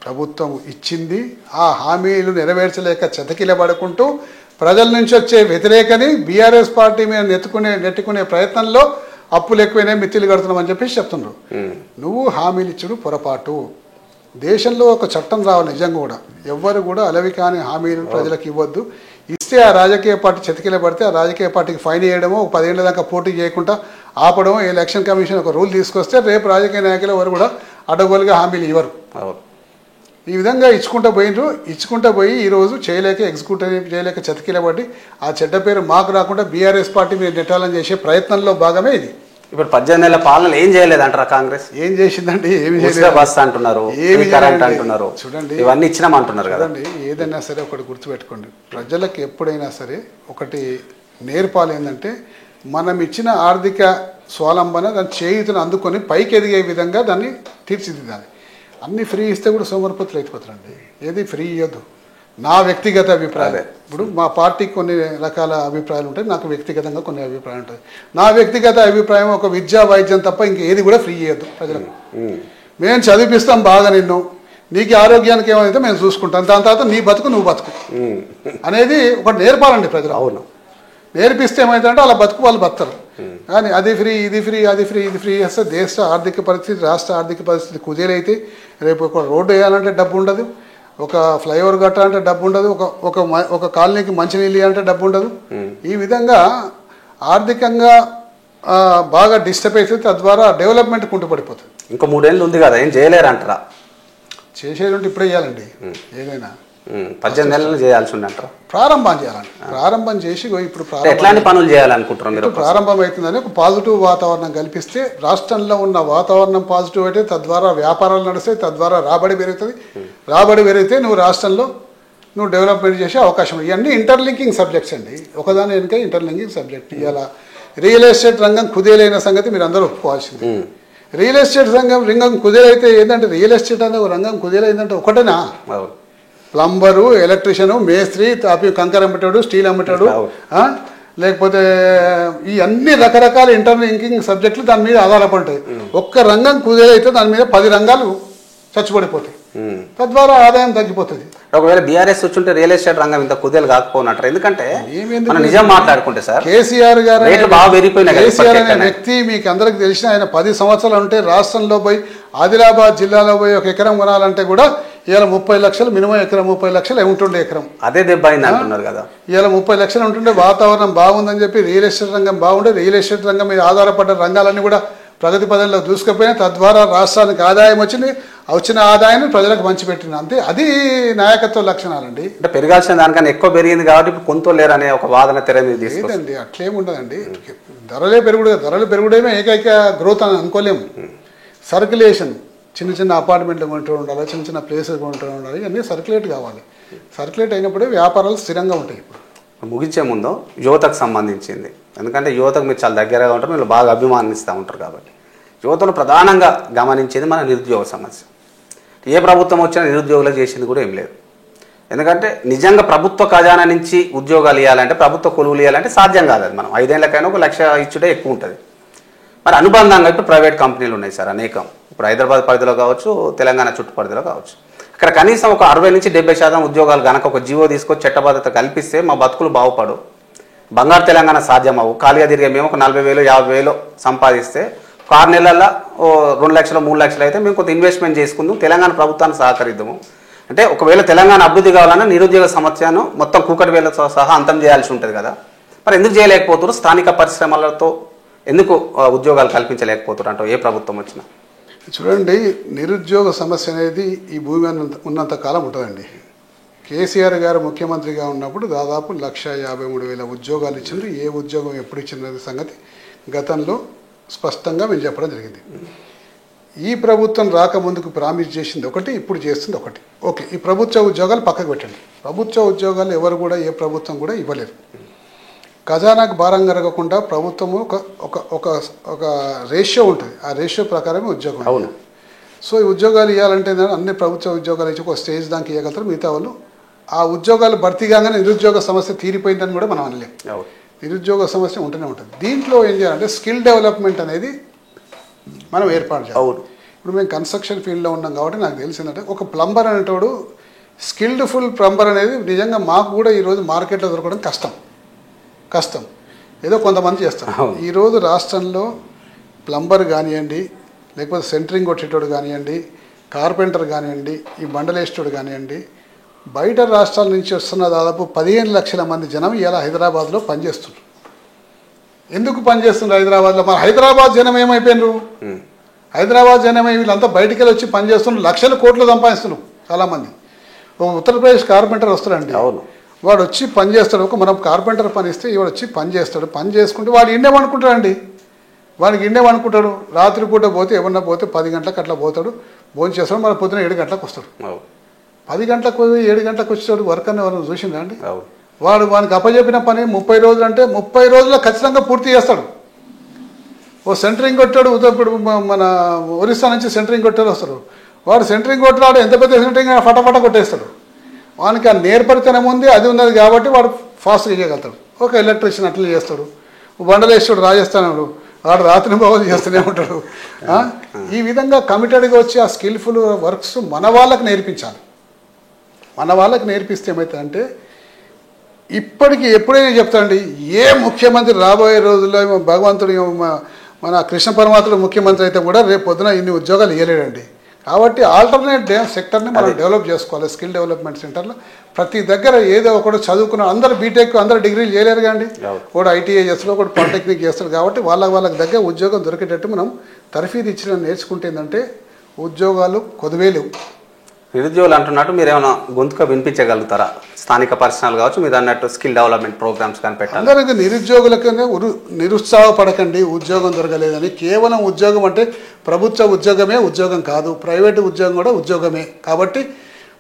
ప్రభుత్వం ఇచ్చింది. ఆ హామీలు నెరవేర్చలేక చతకిలబడుకుంటూ ప్రజల నుంచి వచ్చే వ్యతిరేకని బీఆర్ఎస్ పార్టీ మీద నెట్టుకునే ప్రయత్నంలో అప్పులు ఎక్కువైనా మిత్తిలు కడుతున్నామని చెప్పేసి చెప్తున్నారు. నువ్వు హామీలు ఇచ్చుడు పొరపాటు. దేశంలో ఒక చట్టం రావాలి నిజంగా కూడా. ఎవ్వరు కూడా అలవికాని హామీలు ప్రజలకు ఇవ్వద్దు. ఇస్తే ఆ రాజకీయ పార్టీ చతికిల పడితే ఆ రాజకీయ పార్టీకి ఫైన్ వేయడమో, 10 ఏళ్ల దాకా పోటీ చేయకుండా ఆపడమో, ఎలక్షన్ కమిషన్ ఒక రూల్ తీసుకొస్తే రేపు రాజకీయ నాయకులు ఎవరు కూడా అడ్డగోలుగా హామీలు ఇవ్వరు. ఈ విధంగా ఇచ్చుకుంటూ పోయి ఈరోజు ఎగ్జిక్యూటివ్ చేయలేక చతికిలబడి ఆ చెడ్డ పేరు మాకు రాకుండా బీఆర్ఎస్ పార్టీ మీద నెట్టాలని చేసే ప్రయత్నంలో భాగమే ఇది. ఇప్పుడు 18 నెలల పాలన ఏం చేయలేదంటారా కాంగ్రెస్? ఏం చేసిందంటే ఏమి బస్ అంటున్నారు, కరెంట్ అంటున్నారు, చూడండి ఇవన్నీ ఇచ్చినామంటున్నారు కదండి. ఏదైనా సరే ఒకటి గుర్తుపెట్టుకోండి, ప్రజలకు ఎప్పుడైనా సరే ఒకటి నేర్పాలి. ఏంటంటే మనం ఇచ్చిన ఆర్థిక స్వాలంబన దాని చేయుతను అందుకొని పైకి ఎదిగే విధంగా దాన్ని తీర్చిదిద్దాలి. అన్ని ఫ్రీ ఇస్తే కూడా సోమరిపోతులు అయిపోతారండి. ఏది ఫ్రీ ఇవ్వద్దు. నా వ్యక్తిగత అభిప్రాయం. ఇప్పుడు మా పార్టీకి కొన్ని రకాల అభిప్రాయాలు ఉంటాయి, నాకు వ్యక్తిగతంగా కొన్ని అభిప్రాయాలు ఉంటాయి. నా వ్యక్తిగత అభిప్రాయం ఒక విద్యా వైద్యం తప్ప ఇంకేది కూడా ఫ్రీ ఇవ్వద్దు ప్రజలకు. మేము చదివిస్తాం బాగా నిన్ను, నీకు ఆరోగ్యానికి ఏమైతే మేము చూసుకుంటాం, దాని తర్వాత నీ బతుకు నువ్వు బతుకు అనేది ఒకటి నేర్పాలండి ప్రజలు. అవును, నేర్పిస్తే ఏమైతుందంటే వాళ్ళ బతుకు వాళ్ళు బతుకుతారు. కానీ అది ఫ్రీ ఇది ఫ్రీ అది ఫ్రీ ఇది ఫ్రీ చేస్తే దేశ ఆర్థిక పరిస్థితి, రాష్ట్ర ఆర్థిక పరిస్థితి కుదేలైతే రేపు ఒక రోడ్డు వేయాలంటే డబ్బు ఉండదు, ఒక ఫ్లైఓవర్ కట్టాలంటే డబ్బు ఉండదు, ఒక కాలనీకి మంచినీళ్ళు ఇవ్వాలంటే డబ్బు ఉండదు. ఈ విధంగా ఆర్థికంగా బాగా డిస్టర్బ్ అవుతుంది. తద్వారా డెవలప్మెంట్ కుంటుపడిపోతుంది. ఇంకా 3 ఏళ్ళు ఉంది కదా, ఏం చేయలేరు అంటారా? చేసేది ఉంటే ఇప్పుడే ఇవ్వాలండి. ఏదైనా 18 నెలలు చేయాల్సి ఉందంటారు. ప్రారంభం చేయాలండి. ప్రారంభం చేసి ఇప్పుడు ఎట్లాంటి పనులు చేయాలనుకుంటున్నారు మీరు? ప్రారంభం అవుతుందని ఒక పాజిటివ్ వాతావరణం కల్పిస్తే రాష్ట్రంలో ఉన్న వాతావరణం పాజిటివ్ అయితే తద్వారా వ్యాపారాలు నడుస్తాయి, తద్వారా రాబడి పెరుగుతుంది. రాబడి పెరిగితే నువ్వు రాష్ట్రంలో నువ్వు డెవలప్మెంట్ చేసే అవకాశం. ఇవన్నీ ఇంటర్లింకింగ్ సబ్జెక్ట్స్ అండి, ఒకదాని వెనుక ఇంటర్లింకింగ్ సబ్జెక్ట్. ఇవాళ రియల్ ఎస్టేట్ రంగం కుదేలైన సంగతి మీరు అందరూ ఒప్పుకోవాల్సింది. రియల్ ఎస్టేట్ రంగం కుదేలైతే ఏంటంటే రియల్ ఎస్టేట్ అనే రంగం కుదేలైందంటే ఒకటేనా? ప్లంబరు, ఎలక్ట్రీషియను, మేస్త్రి, తాపి కంకర అమ్మటాడు, స్టీల్ అమ్మటాడు, లేకపోతే ఈ అన్ని రకరకాల ఇంటర్లింకింగ్ సబ్జెక్టులు దాని మీద ఆధారపడతాయి. ఒక్క రంగం కుదేలైతే దాని మీద 10 రంగాలు చచ్చిపడిపోతాయి, తద్వారా ఆదాయం తగ్గిపోతుంది. ఒకవేళ బీఆర్ఎస్ వచ్చుంటే రియల్ ఎస్టేట్ రంగం ఇంత కుదేలు కాకపోనట్టు. ఎందుకంటే మనం నిజం మాట్లాడుకుంటే సార్, కేసీఆర్ గారు కేసీఆర్ అనే వ్యక్తి మీకు అందరికి తెలిసిన ఆయన 10 సంవత్సరాలు ఉంటే రాష్ట్రంలో పోయి ఆదిలాబాద్ జిల్లాలో పోయి ఒక ఎకరం కొనాలంటే కూడా ఇవాళ 30 లక్షలు మినిమం ఎకరం, 30 లక్షలు ఉంటుండే ఎకరం. అదే దెబ్బ అయింది అంటున్నారు కదా. ఇవాళ 30 లక్షలు ఉంటుండే వాతావరణం బాగుందని చెప్పి రియల్ ఎస్టేట్ రంగం బాగుండే, రియల్ ఎస్టేట్ రంగం మీద ఆధారపడ్డ రంగాలన్నీ కూడా ప్రగతి పదంలో దూసుకుపోయినా, తద్వారా రాష్ట్రానికి ఆదాయం వచ్చింది. వచ్చిన ఆదాయాన్ని ప్రజలకు పంచిపెట్టింది. అంతే, అది నాయకత్వ లక్షణాలండి. అంటే పెరగాల్సిన దానికన్నా ఎక్కువ పెరిగింది కాబట్టి ఇప్పుడు కొంత లేరనే ఒక వాదన తెర మీద లేదండి, అట్లేముండదండి. ధరలు పెరుగుడేమే ఏకైక గ్రోత్ అని అనుకోలేము. సర్క్యులేషన్, చిన్న చిన్న అపార్ట్మెంట్లు కొంటూ ఉండాలి, చిన్న చిన్న ప్లేసెస్ కొంటూ ఉండాలి, ఇవన్నీ సర్క్యులేట్ కావాలి. సర్క్యులేట్ అయినప్పుడే వ్యాపారాలు స్థిరంగా ఉంటాయి. ఇప్పుడు ముగించే ముందు యువతకు సంబంధించింది, ఎందుకంటే యువతకు మీరు చాలా దగ్గరగా ఉంటారు, మీరు బాగా అభిమానిస్తూ ఉంటారు కాబట్టి యువతను ప్రధానంగా గమనించేది మన నిరుద్యోగ సమస్య. ఏ ప్రభుత్వం వచ్చినా నిరుద్యోగులకు చేసింది కూడా ఏం లేదు. ఎందుకంటే నిజంగా ప్రభుత్వ ఖజానా నుంచి ఉద్యోగాలు ఇవ్వాలంటే, ప్రభుత్వ కొలువులు ఇవ్వాలంటే సాధ్యం కాదు. అది మనం 5 ఏళ్ళకైనా 1 లక్ష ఇచ్చుడే ఎక్కువ ఉంటుంది. మరి అనుబంధంగా ఇప్పుడు ప్రైవేట్ కంపెనీలు ఉన్నాయి సార్ అనేకం. ఇప్పుడు హైదరాబాద్ పరిధిలో కావచ్చు, తెలంగాణ చుట్టుపరిధిలో కావచ్చు. అక్కడ కనీసం ఒక 60 నుంచి 70% ఉద్యోగాలు కనుక ఒక జీవో తీసుకొచ్చి చట్టబద్ధత కల్పిస్తే మా బతుకులు బాగుపడు, బంగారు తెలంగాణ సాధ్యం అవ్వు. ఖాళీగా తిరిగే మేము ఒక 40,000 50,000 సంపాదిస్తే 6 నెలల్లో 2 లక్షలు 3 లక్షలు అయితే మేము కొంత ఇన్వెస్ట్మెంట్ చేసుకుందాం, తెలంగాణ ప్రభుత్వాన్ని సహకరిద్దాము. అంటే ఒకవేళ తెలంగాణ అభివృద్ధి కావాలన్నా నిరుద్యోగ సమస్యను మొత్తం కూకటి వేలతో సహా అంతం చేయాల్సి ఉంటుంది కదా. మరి ఎందుకు చేయలేకపోతున్నారు? స్థానిక పరిశ్రమలతో ఎందుకు ఉద్యోగాలు కల్పించలేకపోతున్నారు అంటారు ఏ ప్రభుత్వం వచ్చినా? చూడండి, నిరుద్యోగ సమస్య అనేది ఈ భూమి ఉన్నంత కాలం ఉంటుందండి. కేసీఆర్ గారు ముఖ్యమంత్రిగా ఉన్నప్పుడు దాదాపు 1,53,000 ఉద్యోగాలు ఇచ్చిండ్రు. ఏ ఉద్యోగం ఎప్పుడు ఇచ్చిన సంగతి గతంలో స్పష్టంగా మేము చెప్పడం జరిగింది. ఈ ప్రభుత్వం రాకముందుకు ప్రామిస్ చేసింది ఒకటి, ఇప్పుడు చేస్తుంది ఒకటి. ఓకే, ఈ ప్రభుత్వ ఉద్యోగాలు పక్కకు పెట్టండి. ప్రభుత్వ ఉద్యోగాలు ఎవరు కూడా ఏ ప్రభుత్వం కూడా ఇవ్వలేదు. ఖజానాకు భారం కలగకుండా ప్రభుత్వము ఒక రేషియో ఉంటుంది, ఆ రేషియో ప్రకారమే ఉద్యోగం. అవును. సో ఈ ఉద్యోగాలు ఇవ్వాలంటే అన్ని ప్రభుత్వ ఉద్యోగాలు ఇచ్చి ఒక స్టేజ్ దానికి ఇవ్వగలుగుతారు. మిగతా వాళ్ళు ఆ ఉద్యోగాలు భర్తీ కాగానే నిరుద్యోగ సమస్య తీరిపోయిందని కూడా మనం అనలేం. నిరుద్యోగ సమస్య ఉంటూనే ఉంటుంది. దీంట్లో ఏం చేయాలంటే స్కిల్ డెవలప్మెంట్ అనేది మనం ఏర్పాటు చేయాలి. ఇప్పుడు మేము కన్స్ట్రక్షన్ ఫీల్డ్లో ఉన్నాం కాబట్టి నాకు తెలిసిందంటే ఒక ప్లంబర్ అనేటోడు స్కిల్డ్ ఫుల్ ప్లంబర్ అనేది నిజంగా మాకు కూడా ఈరోజు మార్కెట్లో దొరకడం కష్టం. ఏదో కొంతమంది చేస్తారు. ఈరోజు రాష్ట్రంలో ప్లంబర్ కానివ్వండి, లేకపోతే సెంటరింగ్ కొట్టేటోడు కానివ్వండి, కార్పెంటర్ కానివ్వండి, ఈ బండలేస్టోడు కానివ్వండి, బయట రాష్ట్రాల నుంచి వస్తున్న దాదాపు 15 లక్షల మంది జనం ఇలా హైదరాబాద్లో పనిచేస్తున్నారు. ఎందుకు పనిచేస్తున్నారు హైదరాబాద్లో? మరి హైదరాబాద్ జనం ఏమైపోయినారు? హైదరాబాద్ జనం వీళ్ళంతా బయటికి వెళ్ళి వచ్చి పనిచేస్తున్నారు, లక్షల కోట్లు సంపాదిస్తున్నారు చాలామంది. ఒక ఉత్తరప్రదేశ్ కార్పెంటర్ వస్తాడండి, వాడు వచ్చి పని చేస్తాడు. ఒక మనం కార్పెంటర్ పని ఇస్తే వాడు వచ్చి పని చేస్తాడు. పని చేసుకుంటే వాడు ఇండేమనుకుంటాడండి, వాడికి ఇండేమనుకుంటాడు. రాత్రిపూట పోతే ఏమన్నా పోతే 10 గంటలకు అట్లా పోతాడు, భోజనం చేస్తాడు, మన పొద్దున 7 గంటలకు వస్తాడు. 10 గంటలకు 7 గంటలకు వచ్చేవాడు వర్క్ అని ఎవరైనా చూసిందా అండి? వానికి అప్పచెప్పిన పని 30 రోజులు అంటే 30 రోజుల్లో ఖచ్చితంగా పూర్తి చేస్తాడు. ఓ సెంటరింగ్ కొట్టాడు, ఇప్పుడు మన ఒరిస్సా నుంచి సెంటరింగ్ కొట్టాడు వస్తాడు. వాడు సెంటరింగ్ కొట్టాడు, ఎంత పెద్ద సెంటరింగ్ ఫటాఫట కొట్టేస్తాడు. వానికి ఆ నేర్పరితనం ఉంది, అది ఉన్నది కాబట్టి వాడు ఫాస్ట్గా చేయగలుగుతాడు. ఒక ఎలక్ట్రీషియన్ అట్లా చేస్తాడు. బండలేస్తాడు రాజస్థానంలో, వాడు రాత్రి బాగు చేస్తూనే ఉంటాడు. ఈ విధంగా కమిటెడ్గా వచ్చి ఆ స్కిల్ఫుల్ వర్క్స్ మన వాళ్ళకి నేర్పించాలి. మన వాళ్ళకి నేర్పిస్తే ఏమవుతుందంటే, ఇప్పటికీ ఎప్పుడైనా చెప్తాండి, ఏ ముఖ్యమంత్రి రాబోయే రోజుల్లో భగవంతుడు మన కృష్ణ పరమాత్ముడు ముఖ్యమంత్రి అయితే కూడా రేపు పొద్దున ఇన్ని ఉద్యోగాలు ఇవ్వలేడండి. కాబట్టి ఆల్టర్నేట్ సెక్టర్ని మనం డెవలప్ చేసుకోవాలి. స్కిల్ డెవలప్మెంట్ సెంటర్లో ప్రతి దగ్గర ఏదో ఒకటి చదువుకున్న అందరూ బీటెక్ అందరూ డిగ్రీలు చేయలేరు కానీ, ఒకటి ఐటీఐ చేస్తాడు, ఒకటి పాలిటెక్నిక్ చేస్తాడు. కాబట్టి వాళ్ళకి దగ్గర ఉద్యోగం దొరికేటట్టు మనం తర్ఫీదు ఇచ్చిన నేర్చుకుంటే ఏంటంటే ఉద్యోగాలు కొద్దివేలు నిరుద్యోగులు అంటున్నట్టు మీరు ఏమైనా గొంతుగా వినిపించగలుగుతారా? స్థానిక పరిశ్రమలు కావచ్చు, మీరు అన్నట్టు స్కిల్ డెవలప్మెంట్ ప్రోగ్రామ్స్ కానీ పెట్టాలి. అందరికీ నిరుద్యోగులకనే నిరుత్సాహపడకండి ఉద్యోగం దొరకలేదని. కేవలం ఉద్యోగం అంటే ప్రభుత్వ ఉద్యోగమే ఉద్యోగం కాదు, ప్రైవేటు ఉద్యోగం కూడా ఉద్యోగమే. కాబట్టి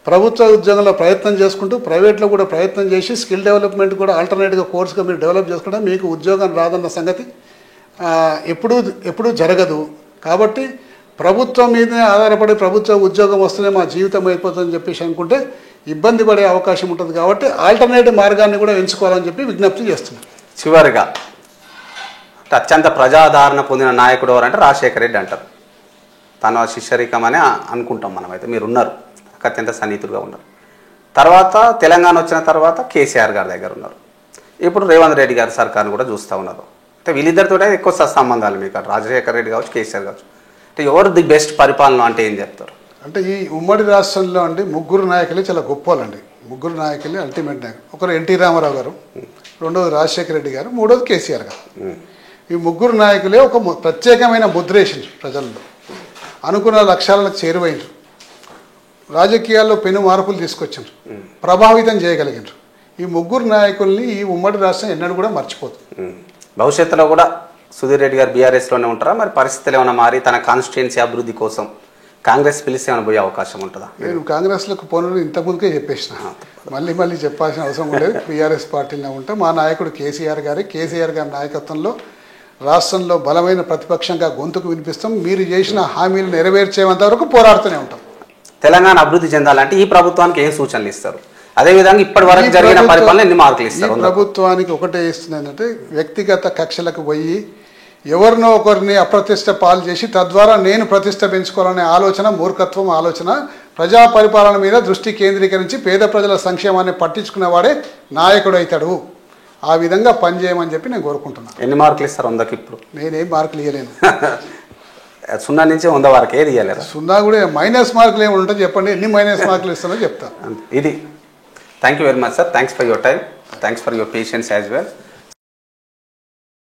ప్రభుత్వ ఉద్యోగంలో ప్రయత్నం చేసుకుంటూ ప్రైవేట్లో కూడా ప్రయత్నం చేసి స్కిల్ డెవలప్మెంట్ కూడా ఆల్టర్నేట్గా కోర్సుగా మీరు డెవలప్ చేసుకుంటే మీకు ఉద్యోగం రాదన్న సంగతి ఎప్పుడూ జరగదు. కాబట్టి ప్రభుత్వం మీదనే ఆధారపడి ప్రభుత్వ ఉద్యోగం వస్తేనే మా జీవితం అయిపోతుందని చెప్పేసి అనుకుంటే ఇబ్బంది పడే అవకాశం ఉంటుంది. కాబట్టి ఆల్టర్నేటివ్ మార్గాన్ని కూడా ఎంచుకోవాలని చెప్పి విజ్ఞప్తి చేస్తున్నారు. చివరిగా అత్యంత ప్రజాదరణ పొందిన నాయకుడు ఎవరంటే రాజశేఖర రెడ్డి అంటారు. తన శిష్యరికం అని అనుకుంటాం మనమైతే. మీరు ఉన్నారు, అత్యంత సన్నిహితులుగా ఉన్నారు. తర్వాత తెలంగాణ వచ్చిన తర్వాత కేసీఆర్ గారి దగ్గర ఉన్నారు. ఇప్పుడు రేవంత్ రెడ్డి గారి సర్కార్ని కూడా చూస్తూ ఉన్నారు. అంటే వీళ్ళిద్దరితో ఎక్కువ సంబంధాలు మీకు, రాజశేఖర రెడ్డి కావచ్చు, కేసీఆర్ కావచ్చు. అంటే ఎవరు ది బెస్ట్ పరిపాలన అంటే ఏం చెప్తారు? అంటే ఈ ఉమ్మడి రాష్ట్రంలో అండి ముగ్గురు నాయకులే చాలా గొప్పవాళ్ళండి. ముగ్గురు నాయకులే అల్టిమేట్ నాయకులు. ఒకరు ఎన్టీ రామారావు గారు, రెండోది రాజశేఖర రెడ్డి గారు, మూడోది కేసీఆర్ గారు. ఈ ముగ్గురు నాయకులే ఒక ప్రత్యేకమైన ముద్రేసిండ్రు ప్రజల్లో. అనుకున్న లక్ష్యాలకు చేరువైండ్రు. రాజకీయాల్లో పెను మార్పులు తీసుకొచ్చిండ్రు, ప్రభావితం చేయగలిగినారు. ఈ ముగ్గురు నాయకుల్ని ఈ ఉమ్మడి రాష్ట్రం ఎన్నడూ కూడా మర్చిపోదు. భవిష్యత్తులో కూడా సుధీర్ రెడ్డి గారు బీఆర్ఎస్లోనే ఉంటారా? మరి పరిస్థితులు ఏమైనా మారి తన కాన్స్టిట్యుయెన్సీ అభివృద్ధి కోసం కాంగ్రెస్ పిలిస్తే ఏమైనా పోయే అవకాశం ఉంటుందా? నేను కాంగ్రెస్లోకి పోను ఇంతకుముందుకే చెప్పేసిన, మళ్ళీ చెప్పాల్సిన అవసరం లేదు. బీఆర్ఎస్ పార్టీలో ఉంటా. మా నాయకుడు కేసీఆర్ గారి నాయకత్వంలో రాష్ట్రంలో బలమైన ప్రతిపక్షంగా గొంతుకు వినిపిస్తాం. మీరు చేసిన హామీలు నెరవేర్చేంత వరకు పోరాడుతూనే ఉంటాం. తెలంగాణ అభివృద్ధి చెందాలంటే ఈ ప్రభుత్వానికి ఏం సూచనలు ఇస్తారు? అదేవిధంగా ఇప్పటి వరకు జరిగిన పరిపాలన ఎన్ని మార్కులు ఇస్తారు? ప్రభుత్వానికి ఒకటే ఇస్తుంది ఏంటంటే, వ్యక్తిగత కక్షలకు పోయి ఎవరినో ఒకరిని అప్రతిష్ట పాలు చేసి తద్వారా నేను ప్రతిష్ట పెంచుకోవాలనే ఆలోచన మూర్ఖత్వం ఆలోచన. ప్రజా పరిపాలన మీద దృష్టి కేంద్రీకరించి పేద ప్రజల సంక్షేమాన్ని పట్టించుకునేవాడే నాయకుడు అవుతాడు. ఆ విధంగా పనిచేయమని చెప్పి నేను కోరుకుంటున్నాను. ఎన్ని మార్కులు ఇస్తారు 100కి? ఇప్పుడు నేనేం మార్కులు ఇవ్వలేను. 0 నుంచి 100 వరకు ఏది ఇవ్వలేరు? 0 కూడా మైనస్ మార్కులు ఏమి ఉంటుందో చెప్పండి. ఎన్ని మైనస్ మార్కులు ఇస్తానో చెప్తాను. ఇది. Thank you very much sir. Thanks for your time. Thanks for your patience as well.